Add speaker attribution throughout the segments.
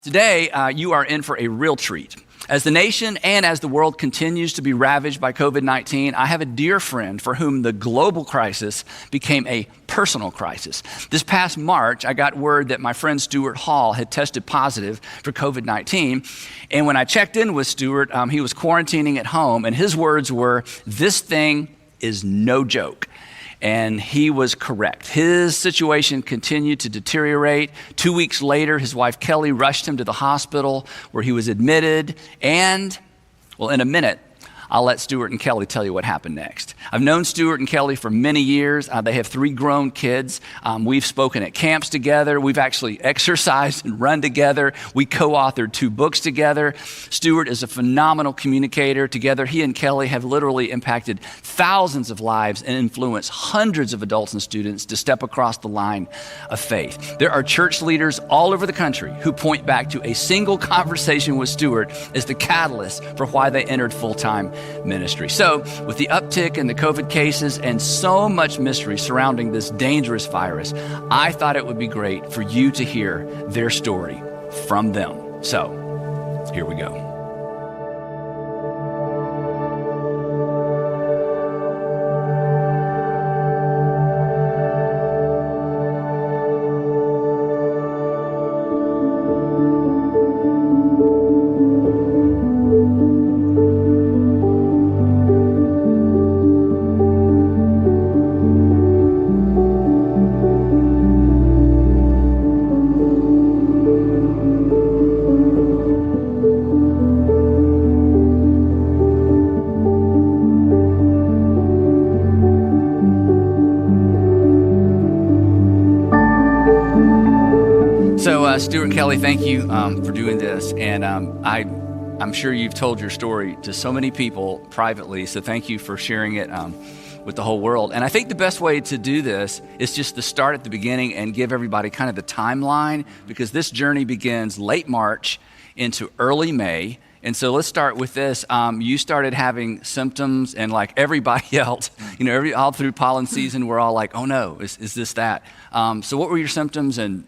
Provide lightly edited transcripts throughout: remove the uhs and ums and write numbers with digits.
Speaker 1: Today, you are in for a real treat. As the nation and as the world continues to be ravaged by COVID-19, I have a dear friend for whom the global crisis became a personal crisis. This past March, I got word that my friend Stuart Hall had tested positive for COVID-19. And when I checked in with Stuart, he was quarantining at home, and his words were, "This thing is no joke." And he was correct. His situation continued to deteriorate. 2 weeks later, his wife Kellee rushed him to the hospital where he was admitted. And, well, in a minute, I'll let Stuart and Kellee tell you what happened next. I've known Stuart and Kellee for many years. They have 3 grown kids. We've spoken at camps together. We've actually exercised and run together. We co-authored 2 books together. Stuart is a phenomenal communicator. Together, he and Kellee have literally impacted thousands of lives and influenced hundreds of adults and students to step across the line of faith. There are church leaders all over the country who point back to a single conversation with Stuart as the catalyst for why they entered full-time ministry. So, with the uptick in the COVID cases and so much mystery surrounding this dangerous virus, I thought it would be great for you to hear their story from them. So, here we go. Stuart and Kellee, thank you for doing this. And I'm sure you've told your story to so many people privately, so thank you for sharing it with the whole world. And I think the best way to do this is just to start at the beginning and give everybody kind of the timeline, because this journey begins late March into early May. And so let's start with this. You started having symptoms, and like everybody else, all through pollen season, we're all like, oh no, is this that? So what were your symptoms, and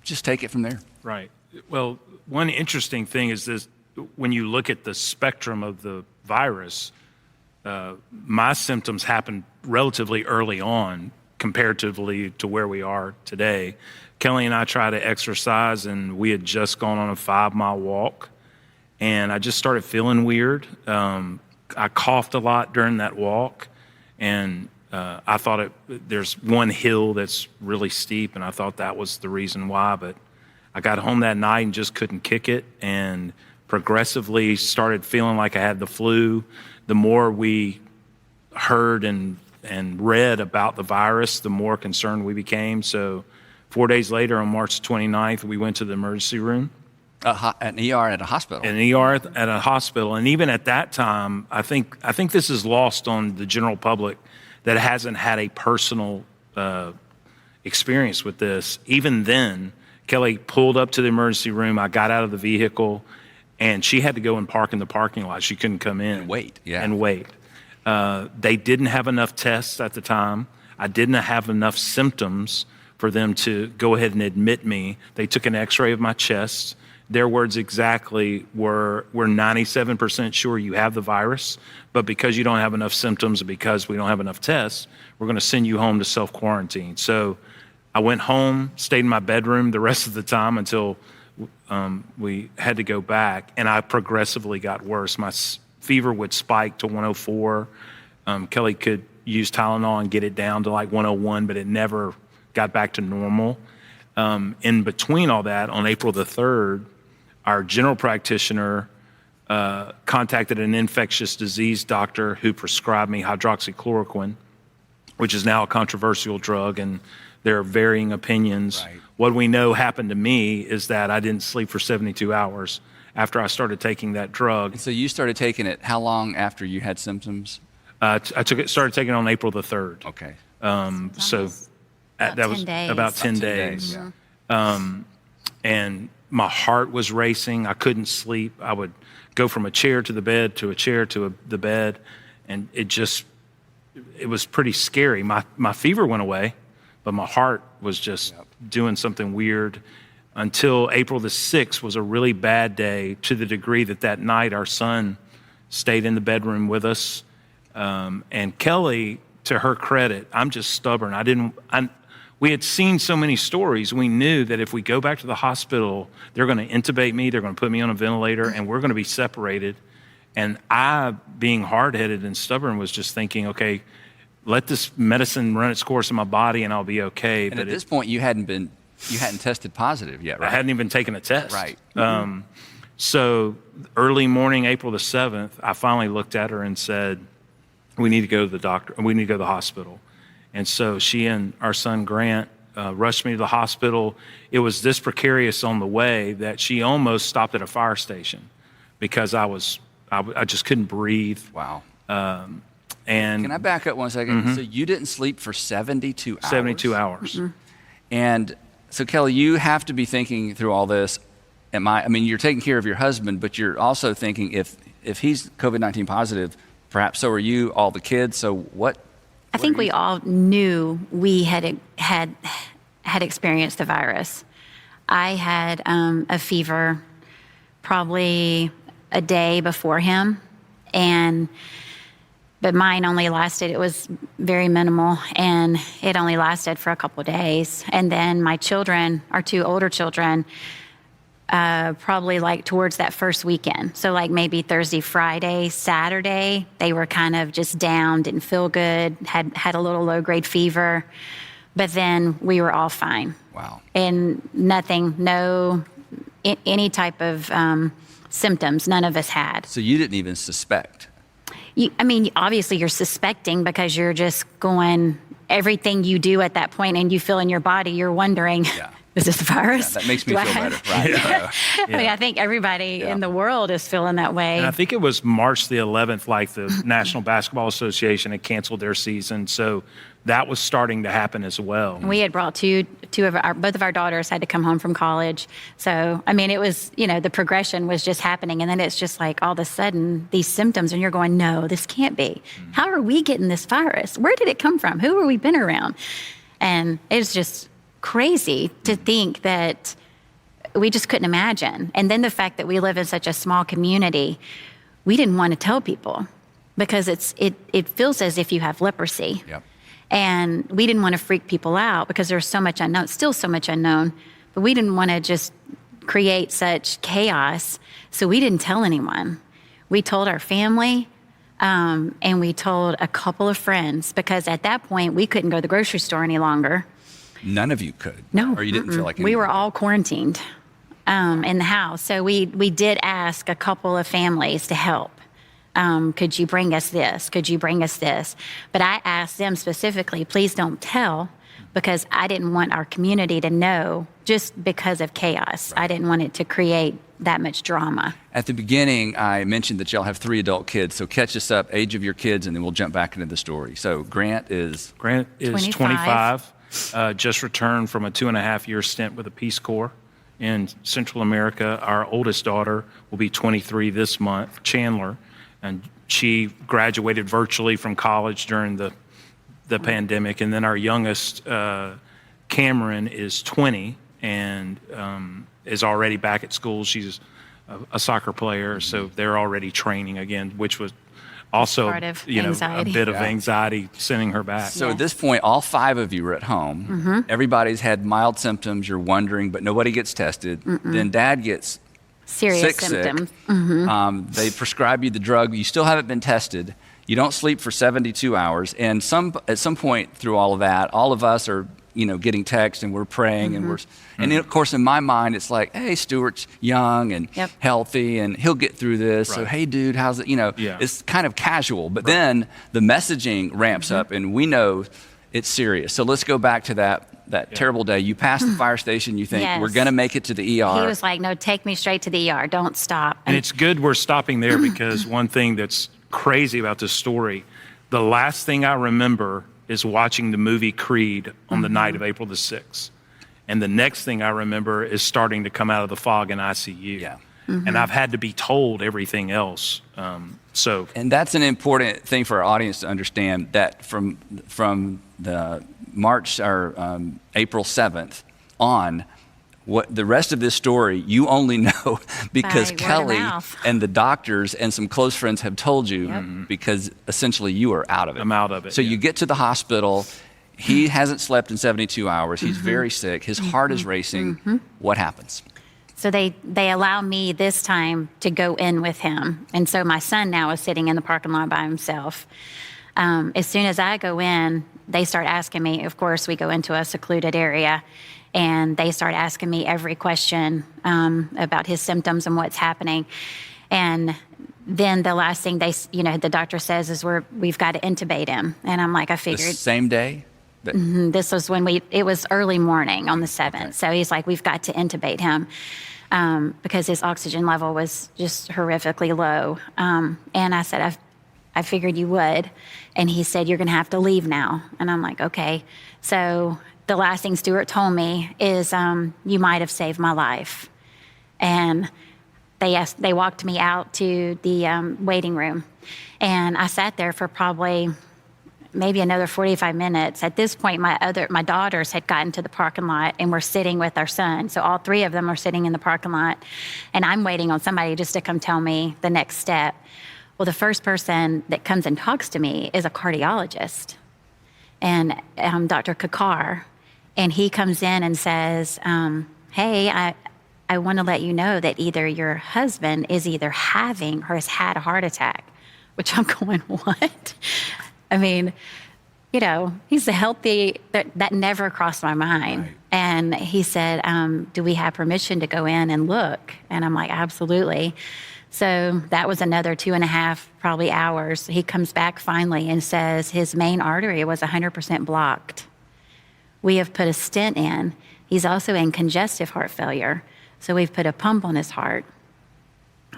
Speaker 1: just take it from there.
Speaker 2: Right. Well, one interesting thing is this: when you look at the spectrum of the virus, my symptoms happened relatively early on comparatively to where we are today. Kellee and I try to exercise, and we had just gone on a 5-mile walk, and I just started feeling weird. I coughed a lot during that walk, and I thought there's one hill that's really steep, and I thought that was the reason why, but I got home that night and just couldn't kick it, and progressively started feeling like I had the flu. The more we heard and read about the virus, the more concerned we became. So 4 days later, on March 29th, we went to the emergency room.
Speaker 1: An ER at a hospital.
Speaker 2: An ER at a hospital. And even at that time, I think this is lost on the general public that hasn't had a personal experience with this. Even then, Kellee pulled up to the emergency room. I got out of the vehicle, and she had to go and park in the parking lot. She couldn't come in.
Speaker 1: And wait, yeah.
Speaker 2: And wait. They didn't have enough tests at the time. I didn't have enough symptoms for them to go ahead and admit me. They took an x-ray of my chest. Their words exactly were, "We're 97% sure you have the virus, but because you don't have enough symptoms and because we don't have enough tests, we're going to send you home to self-quarantine." So I went home, stayed in my bedroom the rest of the time until we had to go back, and I progressively got worse. My fever would spike to 104. Kellee could use Tylenol and get it down to like 101, but it never got back to normal. In between all that, on April the 3rd, our general practitioner contacted an infectious disease doctor who prescribed me hydroxychloroquine, which is now a controversial drug, and there are varying opinions.
Speaker 1: Right.
Speaker 2: What we know happened to me is that I didn't sleep for 72 hours after I started taking that drug.
Speaker 1: And so you started taking it how long after you had symptoms?
Speaker 2: Started taking it on April the 3rd.
Speaker 1: Okay.
Speaker 2: That was about 10 days.
Speaker 1: Yeah.
Speaker 2: And my heart was racing. I couldn't sleep. I would go from a chair to the bed to a chair to the bed, and it was pretty scary. My fever went away, but my heart was just doing something weird. until April the 6th was a really bad day, to the degree that night our son stayed in the bedroom with us. And Kellee, to her credit, I'm just stubborn. We had seen so many stories. We knew that if we go back to the hospital, they're going to intubate me, they're going to put me on a ventilator, and we're going to be separated. And I, being hard-headed and stubborn, was just thinking, okay, let this medicine run its course in my body and I'll be okay.
Speaker 1: And at this point, you hadn't tested positive yet, right?
Speaker 2: I hadn't even taken a test.
Speaker 1: Right.
Speaker 2: So early morning, April the 7th, I finally looked at her and said, we need to go to the doctor. We need to go to the hospital. And so she and our son Grant rushed me to the hospital. It was this precarious on the way that she almost stopped at a fire station because I just couldn't breathe.
Speaker 1: Wow.
Speaker 2: And
Speaker 1: can I back up 1 second? So you didn't sleep for 72 hours.
Speaker 2: 72 hours.
Speaker 1: And so Kellee, you have to be thinking through all this. You're taking care of your husband, but you're also thinking if he's COVID-19 positive, perhaps so are you, all the kids. So what?
Speaker 3: I think we all knew we had experienced the virus. I had a fever probably a day before him, but mine only lasted, it was very minimal, and it only lasted for a couple of days. And then my children, our two older children, probably like towards that first weekend. So like maybe Thursday, Friday, Saturday, they were kind of just down, didn't feel good, had a little low-grade fever. But then we were all fine.
Speaker 1: Wow. And
Speaker 3: nothing, any type of symptoms, none of us had.
Speaker 1: So you didn't even suspect?
Speaker 3: Obviously you're suspecting because you're just going, everything you do at that point and you feel in your body, you're wondering, is this the virus?
Speaker 1: Yeah, that makes me feel better. Right.
Speaker 3: I think everybody in the world is feeling that way.
Speaker 2: And I think it was March the 11th, like the National Basketball Association had canceled their season. So that was starting to happen as well.
Speaker 3: We had brought both of our daughters had to come home from college. So, it was, the progression was just happening. And then it's just like all of a sudden these symptoms and you're going, no, this can't be. How are we getting this virus? Where did it come from? Who have we been around? And it's just crazy to think that we just couldn't imagine. And then the fact that we live in such a small community, we didn't want to tell people because it feels as if you have leprosy.
Speaker 1: Yep.
Speaker 3: And we didn't want to freak people out because there's so much unknown, still so much unknown, but we didn't want to just create such chaos. So we didn't tell anyone. We told our family, and we told a couple of friends because at that point we couldn't go to the grocery store any longer.
Speaker 1: None of you could?
Speaker 3: No.
Speaker 1: Or you didn't feel like
Speaker 3: we were all quarantined in the house. So we did ask a couple of families to help. Could you bring us this? Could you bring us this? But I asked them specifically, please don't tell, because I didn't want our community to know just because of chaos.
Speaker 1: Right.
Speaker 3: I didn't want it to create that much drama.
Speaker 1: At the beginning, I mentioned that y'all have 3 adult kids. So catch us up, age of your kids, and then we'll jump back into the story. So Grant is
Speaker 2: 25. Just returned from a 2.5-year stint with the Peace Corps in Central America. Our oldest daughter will be 23 this month, Chandler, and she graduated virtually from college during the pandemic. And then our youngest, Cameron, is 20 and is already back at school. She's a soccer player, so they're already training again, which was also,
Speaker 3: part of
Speaker 2: a bit of anxiety sending her back.
Speaker 1: So at this point, all 5 of you are at home. Everybody's had mild symptoms. You're wondering, but nobody gets tested. Then Dad gets
Speaker 3: serious symptoms.
Speaker 1: They prescribe you the drug. You still haven't been tested. You don't sleep for 72 hours. And at some point through all of that, all of us are getting texts and we're praying and and of course in my mind it's like, hey, Stuart's young and healthy and he'll get through this. Right. So hey, dude, how's it? It's kind of casual. But then the messaging ramps up and we know it's serious. So let's go back to that terrible day. You pass the fire station. You think we're gonna make it to the ER.
Speaker 3: He was like, no, take me straight to the ER. Don't stop.
Speaker 2: And it's good we're stopping there because one thing that's crazy about this story, the last thing I remember is watching the movie Creed on the night of April the 6th. And the next thing I remember is starting to come out of the fog in ICU. Yeah. And I've had to be told everything else. And
Speaker 1: that's an important thing for our audience to understand, that from the March or April 7th on, what the rest of this story, you only know because
Speaker 3: By word of
Speaker 1: Kellee
Speaker 3: mouth.
Speaker 1: and the doctors and some close friends have told you, because essentially you are out of it.
Speaker 2: I'm out of it,
Speaker 1: So
Speaker 2: yeah.
Speaker 1: you get to the hospital. He hasn't slept in 72 hours. He's very sick. His heart is racing. What happens?
Speaker 3: So they allow me this time to go in with him. And so my son now is sitting in the parking lot by himself. As soon as I go in, they start asking me, of course, we go into a secluded area, and they start asking me every question about his symptoms and what's happening. And then the last thing the doctor says is we've got to intubate him. And I'm like, I
Speaker 1: The
Speaker 3: figured.
Speaker 1: same day?
Speaker 3: This was it was early morning on the 7th.
Speaker 1: Okay.
Speaker 3: So he's like, we've got to intubate him because his oxygen level was just horrifically low. And I said, I figured you would. And he said, you're going to have to leave now. And I'm like, okay. So the last thing Stuart told me is, you might have saved my life. And they walked me out to the waiting room. And I sat there for probably maybe another 45 minutes. At this point, my daughters had gotten to the parking lot and were sitting with our son. So all three of them are sitting in the parking lot, and I'm waiting on somebody just to come tell me the next step. Well, the first person that comes and talks to me is a cardiologist, and Dr. Kakar, and he comes in and says, hey, I want to let you know that either your husband is either having or has had a heart attack, which I'm going, what? I mean, he's a healthy, that never crossed my mind.
Speaker 1: Right.
Speaker 3: And he said, do we have permission to go in and look? And I'm like, absolutely. So that was another 2.5 probably hours. He comes back finally and says his main artery was 100% blocked. We have put a stent in. He's also in congestive heart failure. So we've put a pump on his heart.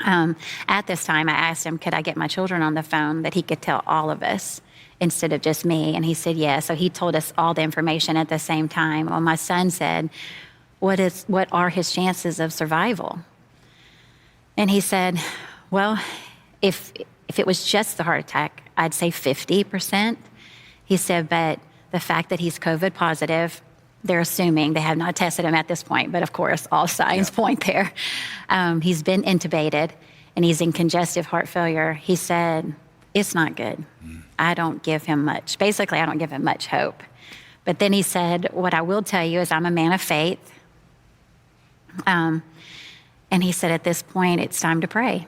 Speaker 3: At this time, I asked him, could I get my children on the phone that he could tell all of us instead of just me? And he said, yes. So he told us all the information at the same time. Well, my son said, what are his chances of survival? And he said, well, if it was just the heart attack, I'd say 50%. He said, but the fact that he's COVID positive, they're assuming, they have not tested him at this point, but of course, all signs point there. He's been intubated and he's in congestive heart failure. He said, it's not good. I don't give him much. Basically, I don't give him much hope. But then he said, what I will tell you is I'm a man of faith. And he said, at this point, it's time to pray.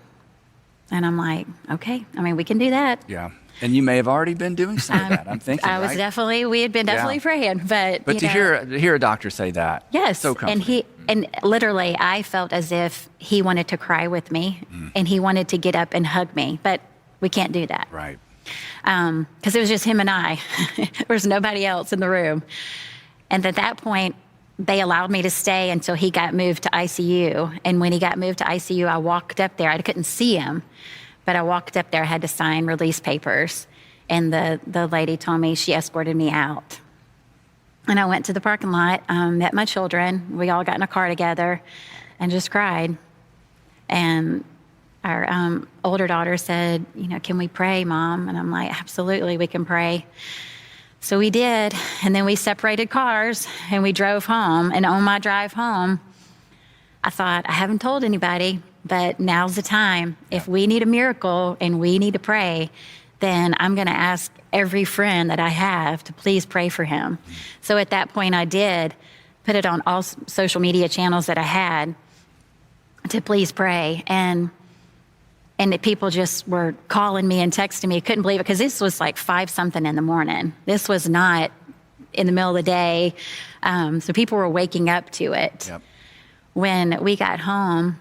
Speaker 3: And I'm like, okay, we can do that.
Speaker 1: Yeah. And you may have already been doing some of that, I'm thinking,
Speaker 3: I was
Speaker 1: right?
Speaker 3: we had been definitely praying, but
Speaker 1: to hear a doctor say that,
Speaker 3: yes,
Speaker 1: so comforting.
Speaker 3: and literally, I felt as if he wanted to cry with me, and he wanted to get up and hug me, but we can't do that,
Speaker 1: Right.
Speaker 3: Because it was just him and I. There was nobody else in the room, and at that point, they allowed me to stay until he got moved to ICU. And when he got moved to ICU, I walked up there. I couldn't see him, but I walked up there. I had to sign release papers. And the lady told me, she escorted me out. And I went to the parking lot, met my children. We all got in a car together and just cried. And our older daughter said, can we pray, Mom? And I'm like, absolutely, we can pray. So we did, and then we separated cars, and we drove home. And on my drive home, I thought, I haven't told anybody, but now's the time. If we need a miracle and we need to pray, then I'm going to ask every friend that I have to please pray for him. So at that point, I did put it on all social media channels that I had to please pray. And the people just were calling me and texting me. I couldn't believe it, because this was like 5-something in the morning. This was not in the middle of the day. So people were waking up to it. Yep. When we got home,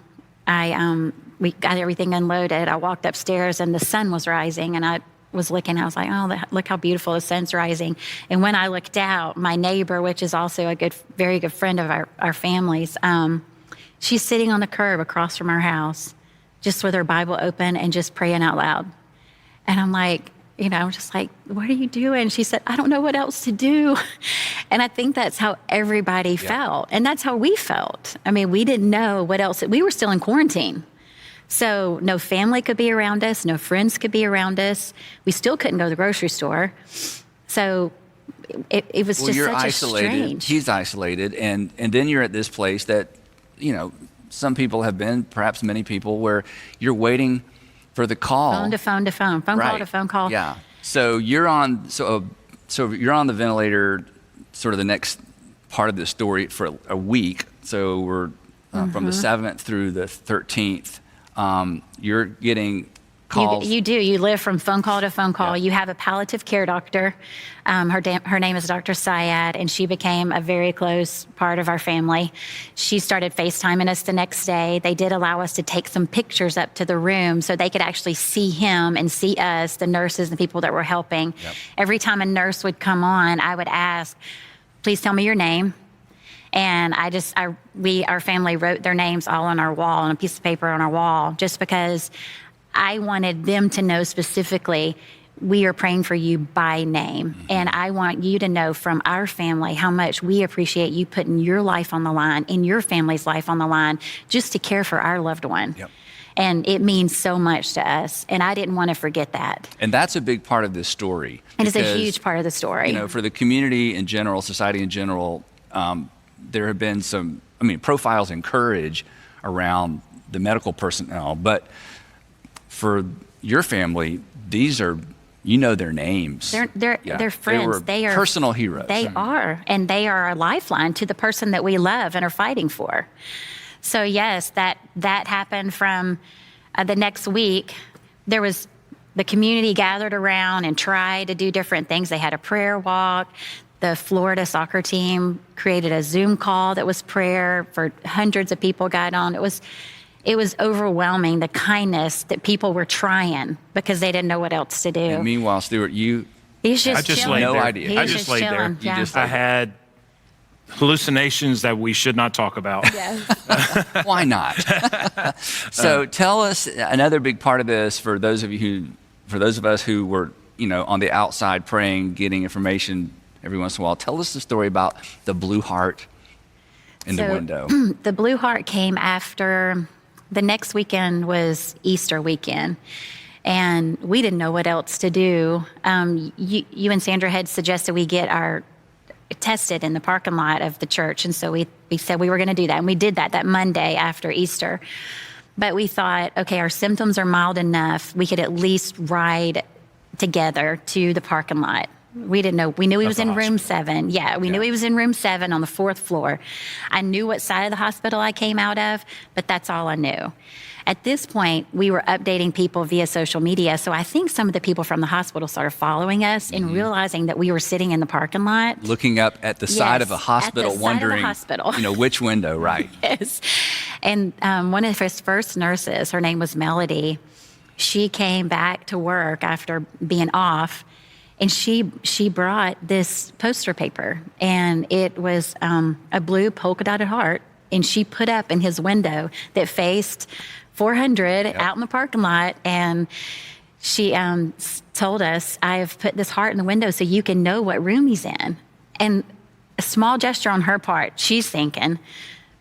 Speaker 3: we got everything unloaded. I walked upstairs and the sun was rising, and I was looking. I was like, oh, look how beautiful the sun's rising. And when I looked out, my neighbor, which is also a very good friend of our family's, she's sitting on the curb across from our house, just with her Bible open and just praying out loud. And I'm like, just like, what are you doing? She said, I don't know what else to do. And I think that's how everybody felt. And that's how we felt. We didn't know what else. We were still in quarantine. So no family could be around us. No friends could be around us. We still couldn't go to the grocery store. So it was just
Speaker 1: you're
Speaker 3: such
Speaker 1: isolated.
Speaker 3: a strange.
Speaker 1: He's isolated, and then you're at this place that, some people have been, perhaps many people, where you're waiting for the call.
Speaker 3: Phone to phone to phone, phone call to phone call.
Speaker 1: Yeah. So you're on. So you're on the ventilator, sort of the next part of the story for a week. So we're from the 7th through the 13th. You're getting calls.
Speaker 3: You do. You live from phone call to phone call.
Speaker 1: Yeah.
Speaker 3: You have a palliative care doctor. Her name is Dr. Syed, and she became a very close part of our family. She started FaceTiming us the next day. They did allow us to take some pictures up to the room so they could actually see him and see us, the nurses and people that were helping.
Speaker 1: Yep.
Speaker 3: Every time a nurse would come on, I would ask, please tell me your name. And our family wrote their names all on our wall, on a piece of paper on our wall, just because I wanted them to know specifically, we are praying for you by name. Mm-hmm. And I want you to know from our family how much we appreciate you putting your life on the line and your family's life on the line just to care for our loved one.
Speaker 1: Yep.
Speaker 3: And it means so much to us. And I didn't want to forget that.
Speaker 1: And that's a big part of this story.
Speaker 3: It is a huge part of the story.
Speaker 1: For the community in general, society in general, there have been some, profiles in courage around the medical personnel, but for your family, these are, their names.
Speaker 3: They're friends.
Speaker 1: They were personal heroes.
Speaker 3: They are, and they are a lifeline to the person that we love and are fighting for. So yes, that happened from the next week. There was the community gathered around and tried to do different things. They had a prayer walk. The Florida soccer team created a Zoom call that was prayer for hundreds of people got on. It was overwhelming, the kindness that people were trying because they didn't know what else to do.
Speaker 1: And meanwhile, Stuart,
Speaker 3: he's just
Speaker 2: I just
Speaker 3: chilling.
Speaker 2: laid
Speaker 1: no
Speaker 2: there.
Speaker 1: idea.
Speaker 2: I just laid there.
Speaker 3: Yeah.
Speaker 2: I had hallucinations that we should not talk about.
Speaker 3: Yes.
Speaker 1: Why not? So tell us another big part of this for those of us who were, on the outside praying, getting information every once in a while. Tell us the story about the blue heart in the window.
Speaker 3: The blue heart came after the next weekend was Easter weekend. And we didn't know what else to do. You and Sandra had suggested we get our tested in the parking lot of the church. And so we said we were going to do that. And we did that Monday after Easter. But we thought, okay, our symptoms are mild enough. We could at least ride together to the parking lot. We didn't know. We knew he was in room 7. Yeah, we knew he was in room 7 on the 4th floor. I knew what side of the hospital I came out of, but that's all I knew. At this point, we were updating people via social media. So I think some of the people from the hospital started following us and realizing that we were sitting in the parking lot.
Speaker 1: Looking up at the side of a hospital, wondering, which window, right?
Speaker 3: Yes. And one of his first nurses, her name was Melody, she came back to work after being off. And she brought this poster paper, and it was a blue polka dotted heart. And she put up in his window that faced 400 out in the parking lot. And she told us, I have put this heart in the window so you can know what room he's in. And a small gesture on her part, she's thinking.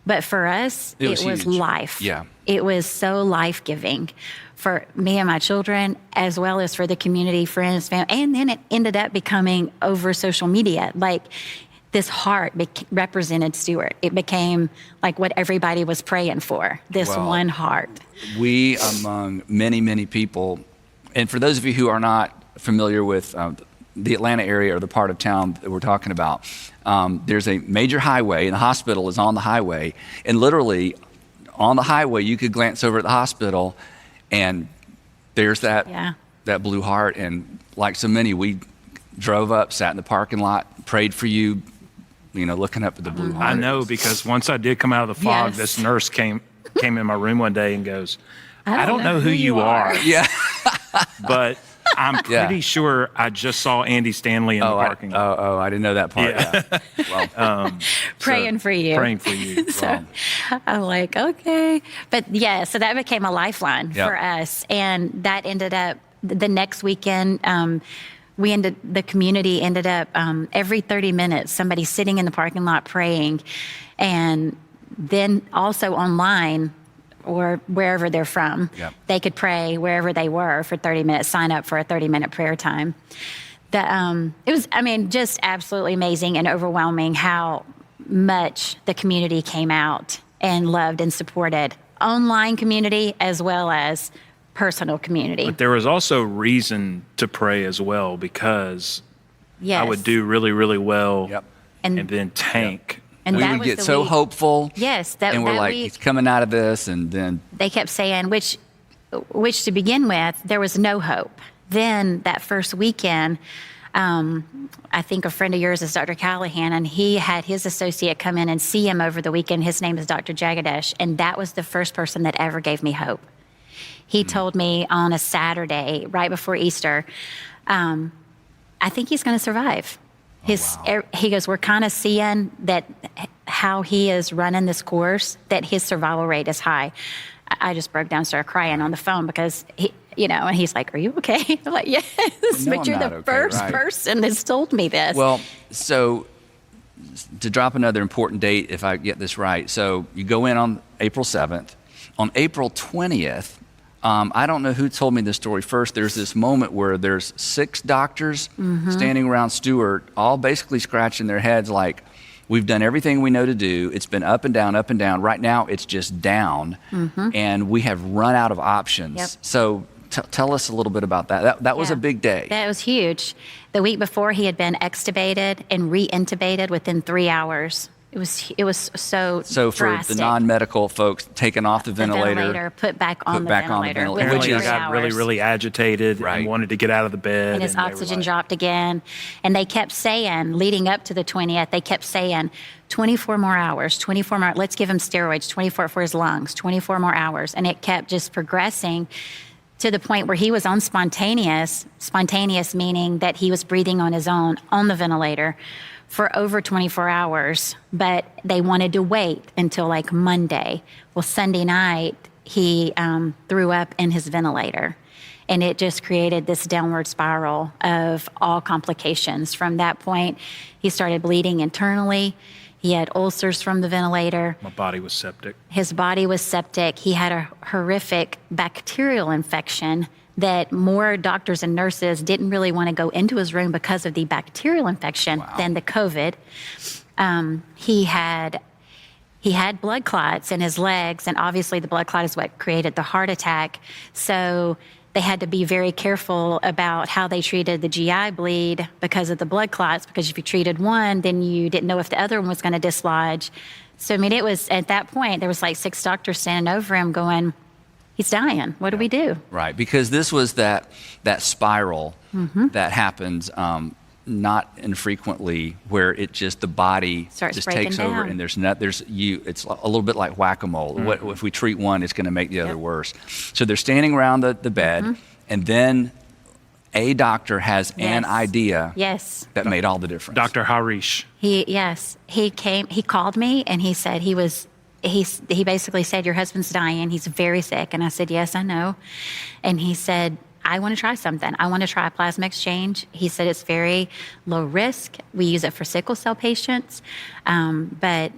Speaker 3: But for us, it was life.
Speaker 1: Yeah.
Speaker 3: It was so life-giving for me and my children, as well as for the community, friends, family. And then it ended up becoming over social media. Like, this heart represented Stuart. It became like what everybody was praying for, this one heart. We,
Speaker 1: among many, many people, and for those of you who are not familiar with the Atlanta area or the part of town that we're talking about, there's a major highway, and the hospital is on the highway. And literally, on the highway, you could glance over at the hospital, and there's that blue heart. And like so many, we drove up, sat in the parking lot, prayed for you, looking up at the blue heart.
Speaker 2: I know, because once I did come out of the fog, this nurse came in my room one day and goes, I don't know who you are.
Speaker 1: Yeah.
Speaker 2: But I'm pretty sure I just saw Andy Stanley in the parking lot.
Speaker 1: I didn't know that part. Yeah. Well,
Speaker 3: praying for you.
Speaker 2: Praying for you.
Speaker 3: So I'm like, okay. But so that became a lifeline for us. And that ended up the next weekend. The community ended up every 30 minutes, somebody sitting in the parking lot praying. And then also online, or wherever they're from, they could pray wherever they were for 30 minutes, sign up for a 30-minute prayer time. It was, I mean, just absolutely amazing and overwhelming how much the community came out and loved and supported online community as well as personal community.
Speaker 2: But there was also reason to pray as well, because
Speaker 3: Yes.
Speaker 2: I would do really, really well
Speaker 1: Yep.
Speaker 2: and then tank.
Speaker 3: And
Speaker 1: We
Speaker 3: that
Speaker 1: would
Speaker 3: was
Speaker 1: get
Speaker 3: the
Speaker 1: so
Speaker 3: week-
Speaker 1: hopeful.
Speaker 3: Yes,
Speaker 1: And we're
Speaker 3: that
Speaker 1: like,
Speaker 3: week,
Speaker 1: he's coming out of this, and then
Speaker 3: they kept saying, which to begin with, there was no hope. Then that first weekend, I think a friend of yours is Dr. Callahan, and he had his associate come in and see him over the weekend. His name is Dr. Jagadesh, and that was the first person that ever gave me hope. He told me on a Saturday, right before Easter, I think he's going to survive. He goes, we're kind of seeing that how he is running this course, that his survival rate is high. I just broke down, started crying on the phone because he, and he's like, "Are you okay?" I'm like, "Yes,"
Speaker 1: No,
Speaker 3: but
Speaker 1: I'm
Speaker 3: you're
Speaker 1: not
Speaker 3: the
Speaker 1: okay,
Speaker 3: first
Speaker 1: right.
Speaker 3: person that's told me this.
Speaker 1: Well, so to drop another important date, if I get this right, so you go in on April 7th. On April 20th, I don't know who told me this story first. There's this moment where there's 6 doctors standing around Stuart, all basically scratching their heads like, we've done everything we know to do. It's been up and down, up and down. Right now, it's just down, and we have run out of options.
Speaker 3: Yep.
Speaker 1: So tell us a little bit about that. That was a big day.
Speaker 3: That was huge. The week before, he had been extubated and re-intubated within 3 hours. It was so
Speaker 1: So for
Speaker 3: drastic.
Speaker 1: the non-medical folks, taken off the ventilator,
Speaker 3: put back on the
Speaker 1: back on the
Speaker 3: ventilator.
Speaker 1: ventilator,
Speaker 3: within
Speaker 1: which
Speaker 2: Apparently, I
Speaker 1: is-
Speaker 3: 3
Speaker 2: got really,
Speaker 3: hours.
Speaker 2: really agitated
Speaker 1: Right.
Speaker 2: and wanted to get out of the bed.
Speaker 3: And his
Speaker 2: they were
Speaker 3: oxygen
Speaker 2: like-
Speaker 3: dropped again. And they kept saying, leading up to the 20th, they kept saying, 24 more hours, 24 more, let's give him steroids, 24 for his lungs, 24 more hours. And it kept just progressing to the point where he was on spontaneous meaning that he was breathing on his own on the ventilator for over 24 hours, but they wanted to wait until like Monday. Well, Sunday night, he threw up in his ventilator. And it just created this downward spiral of all complications. From that point, he started bleeding internally. He had ulcers from the ventilator.
Speaker 2: My body was septic.
Speaker 3: His body was septic. He had a horrific bacterial infection that more doctors and nurses didn't really want to go into his room because of the bacterial infection than the COVID. He had blood clots in his legs, and obviously the blood clot is what created the heart attack. So they had to be very careful about how they treated the GI bleed because of the blood clots, because if you treated one, then you didn't know if the other one was going to dislodge. So, I mean, it was at that point, there was like 6 doctors standing over him going, he's dying. What do we do?
Speaker 1: right? Because this was that spiral that happens not infrequently, where it just the body
Speaker 3: Starts
Speaker 1: just
Speaker 3: breaking
Speaker 1: takes over,
Speaker 3: down.
Speaker 1: and it's a little bit like whack-a-mole. What if we treat one, it's going to make the other worse. So they're standing around the bed, and then a doctor has an
Speaker 3: Yes.
Speaker 1: idea
Speaker 3: Yes.
Speaker 1: that made all the difference.
Speaker 2: Dr. Harish.
Speaker 3: He came, he called me and he said he basically said, your husband's dying. He's very sick. And I said, yes, I know. And he said, I want to try something. I want to try a plasma exchange. He said it's very low risk. We use it for sickle cell patients. But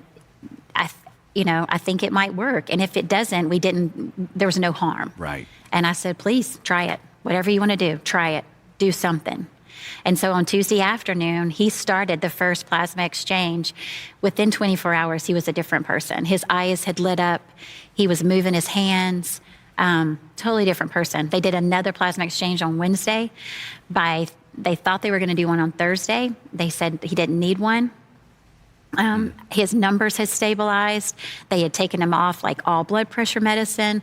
Speaker 3: I think it might work. And if it doesn't, there was no harm.
Speaker 1: Right.
Speaker 3: And I said, please try it. Whatever you want to do, try it. Do something. And so on Tuesday afternoon, he started the first plasma exchange. Within 24 hours, he was a different person. His eyes had lit up. He was moving his hands. Totally different person. They did another plasma exchange on Wednesday. They thought they were going to do one on Thursday. They said he didn't need one. His numbers had stabilized. They had taken him off like all blood pressure medicine.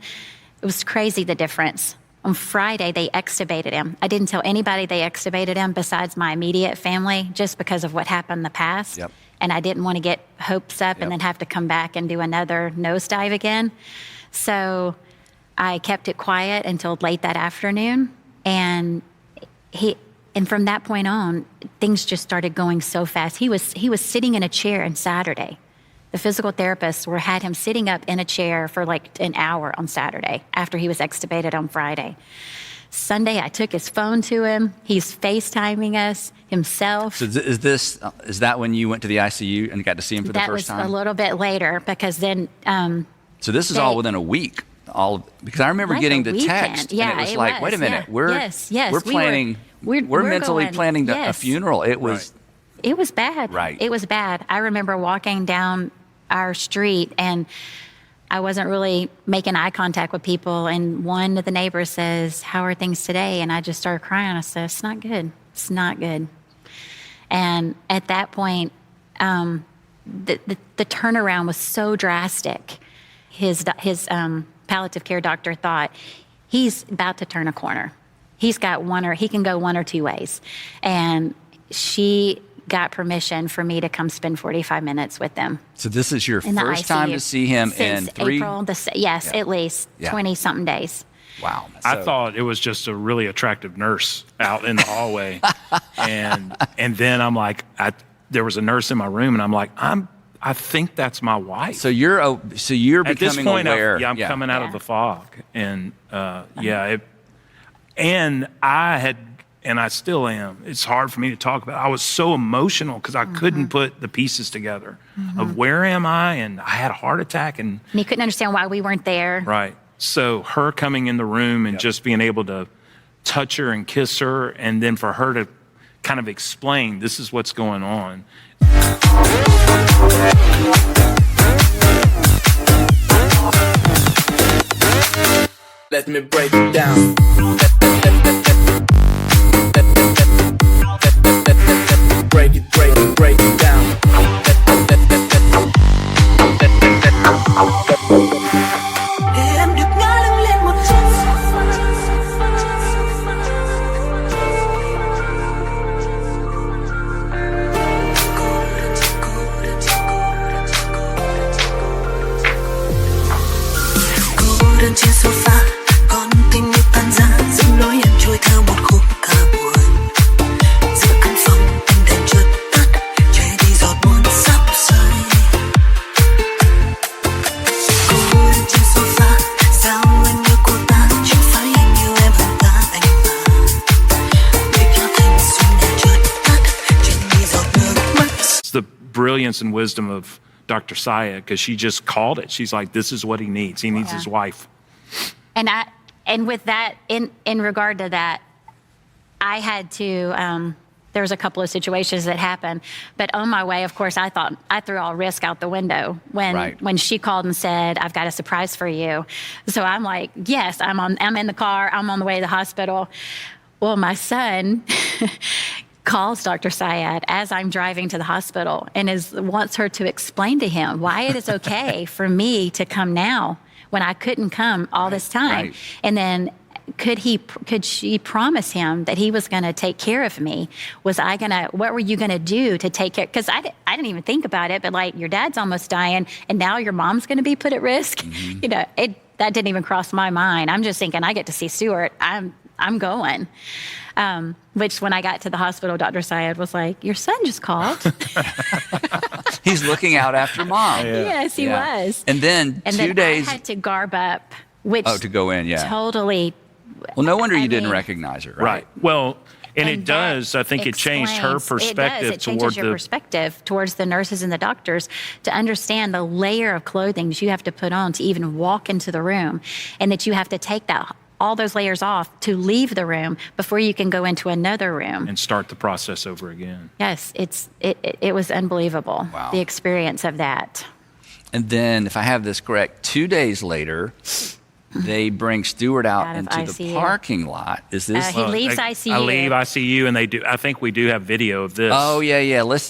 Speaker 3: It was crazy, the difference. On Friday, they extubated him. I didn't tell anybody they extubated him besides my immediate family, just because of what happened in the past.
Speaker 1: Yep.
Speaker 3: And I didn't want to get hopes up and then have to come back and do another nosedive again. So I kept it quiet until late that afternoon. And from that point on, things just started going so fast. He was sitting in a chair on Saturday. The physical therapists had him sitting up in a chair for like an hour on Saturday after he was extubated on Friday. Sunday, I took his phone to him. He's FaceTiming us himself.
Speaker 1: So is that when you went to the ICU and got to see him for the
Speaker 3: That
Speaker 1: first
Speaker 3: was
Speaker 1: time?
Speaker 3: a little bit later because then
Speaker 1: So this is all within a week because I remember
Speaker 3: Like
Speaker 1: getting
Speaker 3: a
Speaker 1: the
Speaker 3: weekend.
Speaker 1: text,
Speaker 3: Yeah,
Speaker 1: and it was
Speaker 3: it
Speaker 1: like,
Speaker 3: was,
Speaker 1: wait a minute,
Speaker 3: yeah.
Speaker 1: we're
Speaker 3: Yes,
Speaker 1: we're
Speaker 3: we were-
Speaker 1: planning, we're mentally
Speaker 3: going-
Speaker 1: planning a
Speaker 3: yes.
Speaker 1: funeral. It was
Speaker 3: It was bad.
Speaker 1: Right.
Speaker 3: It was bad. I remember walking down our street and I wasn't really making eye contact with people. And one of the neighbors says, "How are things today?" And I just started crying. I said, "It's not good. It's not good." And at that point, the turnaround was so drastic. His palliative care doctor thought he's about to turn a corner. He can go one or two ways. And she got permission for me to come spend 45 minutes with them.
Speaker 1: so. This is your
Speaker 3: In the
Speaker 1: first time
Speaker 3: ICU.
Speaker 1: to see him
Speaker 3: Since
Speaker 1: in 3.
Speaker 3: April, at least
Speaker 1: Yeah.
Speaker 3: 20-something days.
Speaker 1: Wow.
Speaker 2: I
Speaker 1: So-
Speaker 2: thought it was just a really attractive nurse out in the hallway, and then I'm like, there was a nurse in my room, and I'm like, I think that's my wife.
Speaker 1: So you're
Speaker 2: At this
Speaker 1: becoming
Speaker 2: point,
Speaker 1: aware.
Speaker 2: I'm coming out of
Speaker 3: Yeah.
Speaker 2: the fog, and and I had, and I still am. It's hard for me to talk about. I was so emotional because I couldn't put the pieces together of where am I, and I had a heart attack, and
Speaker 3: And he couldn't understand why we weren't there.
Speaker 2: right. So her coming in the room and just being able to touch her and kiss her, and then for her to kind of explain, this is what's going on.
Speaker 4: Let me break it down. Break it down.
Speaker 5: Để em được ngã lưng lên một chút. Cô đơn trên sofa, con tim như tan rã, dẫm lối em trôi theo một khúc ca buồn. Giữa căn phòng ánh đèn chợt tắt, che đi giọt buồn sắp rơi. Cô đơn trên sofa, sao anh yêu cô ta, chẳng phải anh yêu em hơn cả anh mà. Để cho thanh xuân đèn chợt tắt, che đi giọt nước mắt.
Speaker 2: It's the brilliance and wisdom of Dr. Saya, because she just called it. She's like, this is what he needs. He needs his wife.
Speaker 3: And with that, in regard to that, I had to, there was a couple of situations that happened, but on my way, of course, I thought I threw all risk out the window when she called and said, "I've got a surprise for you." So I'm like, yes, I'm in the car, I'm on the way to the hospital. Well, my son calls Dr. Syed as I'm driving to the hospital and wants her to explain to him why it is okay for me to come now when I couldn't come all this time.
Speaker 1: Right.
Speaker 3: And then could she promise him that he was going to take care of me? What were you going to do to take care? Because I didn't even think about it, but like, your dad's almost dying and now your mom's going to be put at risk. You know, that didn't even cross my mind. I'm just thinking, I get to see Stuart. I'm going. Which when I got to the hospital, Dr. Syed was like, "Your son just called."
Speaker 1: He's looking out after mom.
Speaker 3: Yes, he was.
Speaker 1: And then
Speaker 3: And
Speaker 1: 2
Speaker 3: then
Speaker 1: days.
Speaker 3: I had to garb up, which
Speaker 1: to go in, yeah.
Speaker 3: totally.
Speaker 1: Well, no wonder
Speaker 3: I
Speaker 1: you didn't
Speaker 3: mean-
Speaker 1: recognize her,
Speaker 2: Right. Well, and it
Speaker 3: that
Speaker 2: does. I think it changed her
Speaker 3: explains-
Speaker 2: perspective
Speaker 3: It changes
Speaker 2: toward
Speaker 3: your
Speaker 2: the.
Speaker 3: perspective towards the nurses and the doctors to understand the layer of clothing that you have to put on to even walk into the room, and that you have to take all those layers off to leave the room before you can go into another room.
Speaker 2: And start the process over again.
Speaker 3: Yes, it was unbelievable.
Speaker 1: Wow.
Speaker 3: The experience of that.
Speaker 1: And then, if I have this correct, 2 days later, they bring Stuart out
Speaker 3: Out of
Speaker 1: into the
Speaker 3: ICU.
Speaker 1: parking lot. Is this?
Speaker 3: He leaves
Speaker 2: I
Speaker 3: ICU.
Speaker 2: leave ICU, and they do. I think we do have video of this.
Speaker 1: Oh yeah. Let's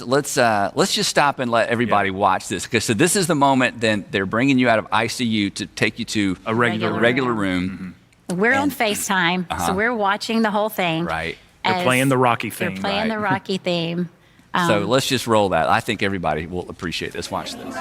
Speaker 1: just stop and let everybody watch this. Okay, so this is the moment. Then they're bringing you out of ICU to take you to
Speaker 2: A regular
Speaker 1: regular room.
Speaker 3: We're on FaceTime, so we're watching the whole thing.
Speaker 1: Right.
Speaker 2: They're
Speaker 3: as
Speaker 2: playing the Rocky
Speaker 3: They're
Speaker 2: theme.
Speaker 3: playing the Rocky theme.
Speaker 1: So let's just roll that. I think everybody will appreciate this. Watch this.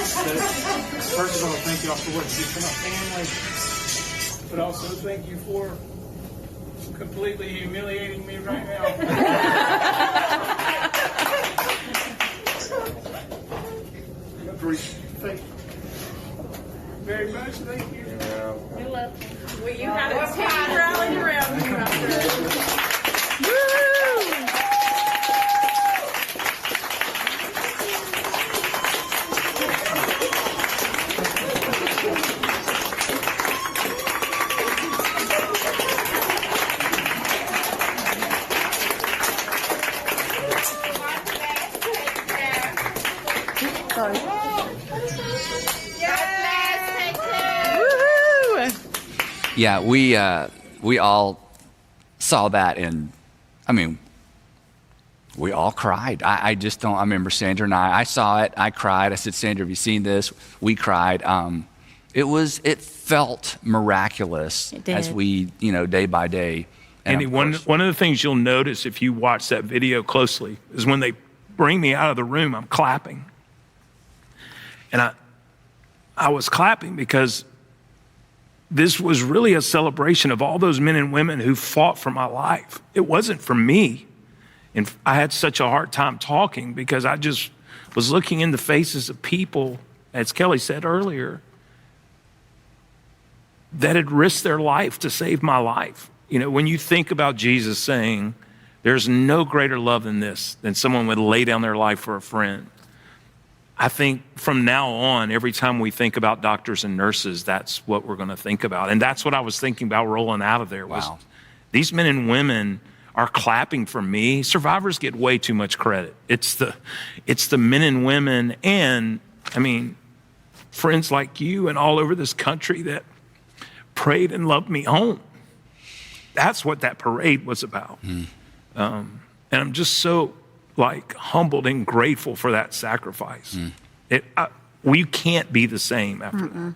Speaker 6: First of all, thank you all for what you did for my family, but also thank you for completely humiliating me right now. Thank you very much. Thank you.
Speaker 7: Well, you had a team rallying around you out there.
Speaker 1: Yeah, we all saw that, and I mean, we all cried. I just don't. I remember Sandra and I saw it. I cried. I said, Sandra, have you seen this? We cried. It felt miraculous
Speaker 3: It did.
Speaker 1: as we, day by day.
Speaker 2: And
Speaker 1: of
Speaker 2: one
Speaker 1: course-
Speaker 2: of the things you'll notice if you watch that video closely is when they bring me out of the room, I'm clapping. And I was clapping because this was really a celebration of all those men and women who fought for my life. It wasn't for me. And I had such a hard time talking because I just was looking in the faces of people, as Kellee said earlier, that had risked their life to save my life. When you think about Jesus saying, there's no greater love than this, than someone would lay down their life for a friend. I think from now on, every time we think about doctors and nurses, that's what we're going to think about. And that's what I was thinking about rolling out of there.
Speaker 1: Wow.
Speaker 2: These men and women are clapping for me. Survivors get way too much credit. It's the men and women and, friends like you and all over this country that prayed and loved me home. That's what that parade was about. And I'm just so humbled and grateful for that sacrifice. We can't be the same after that.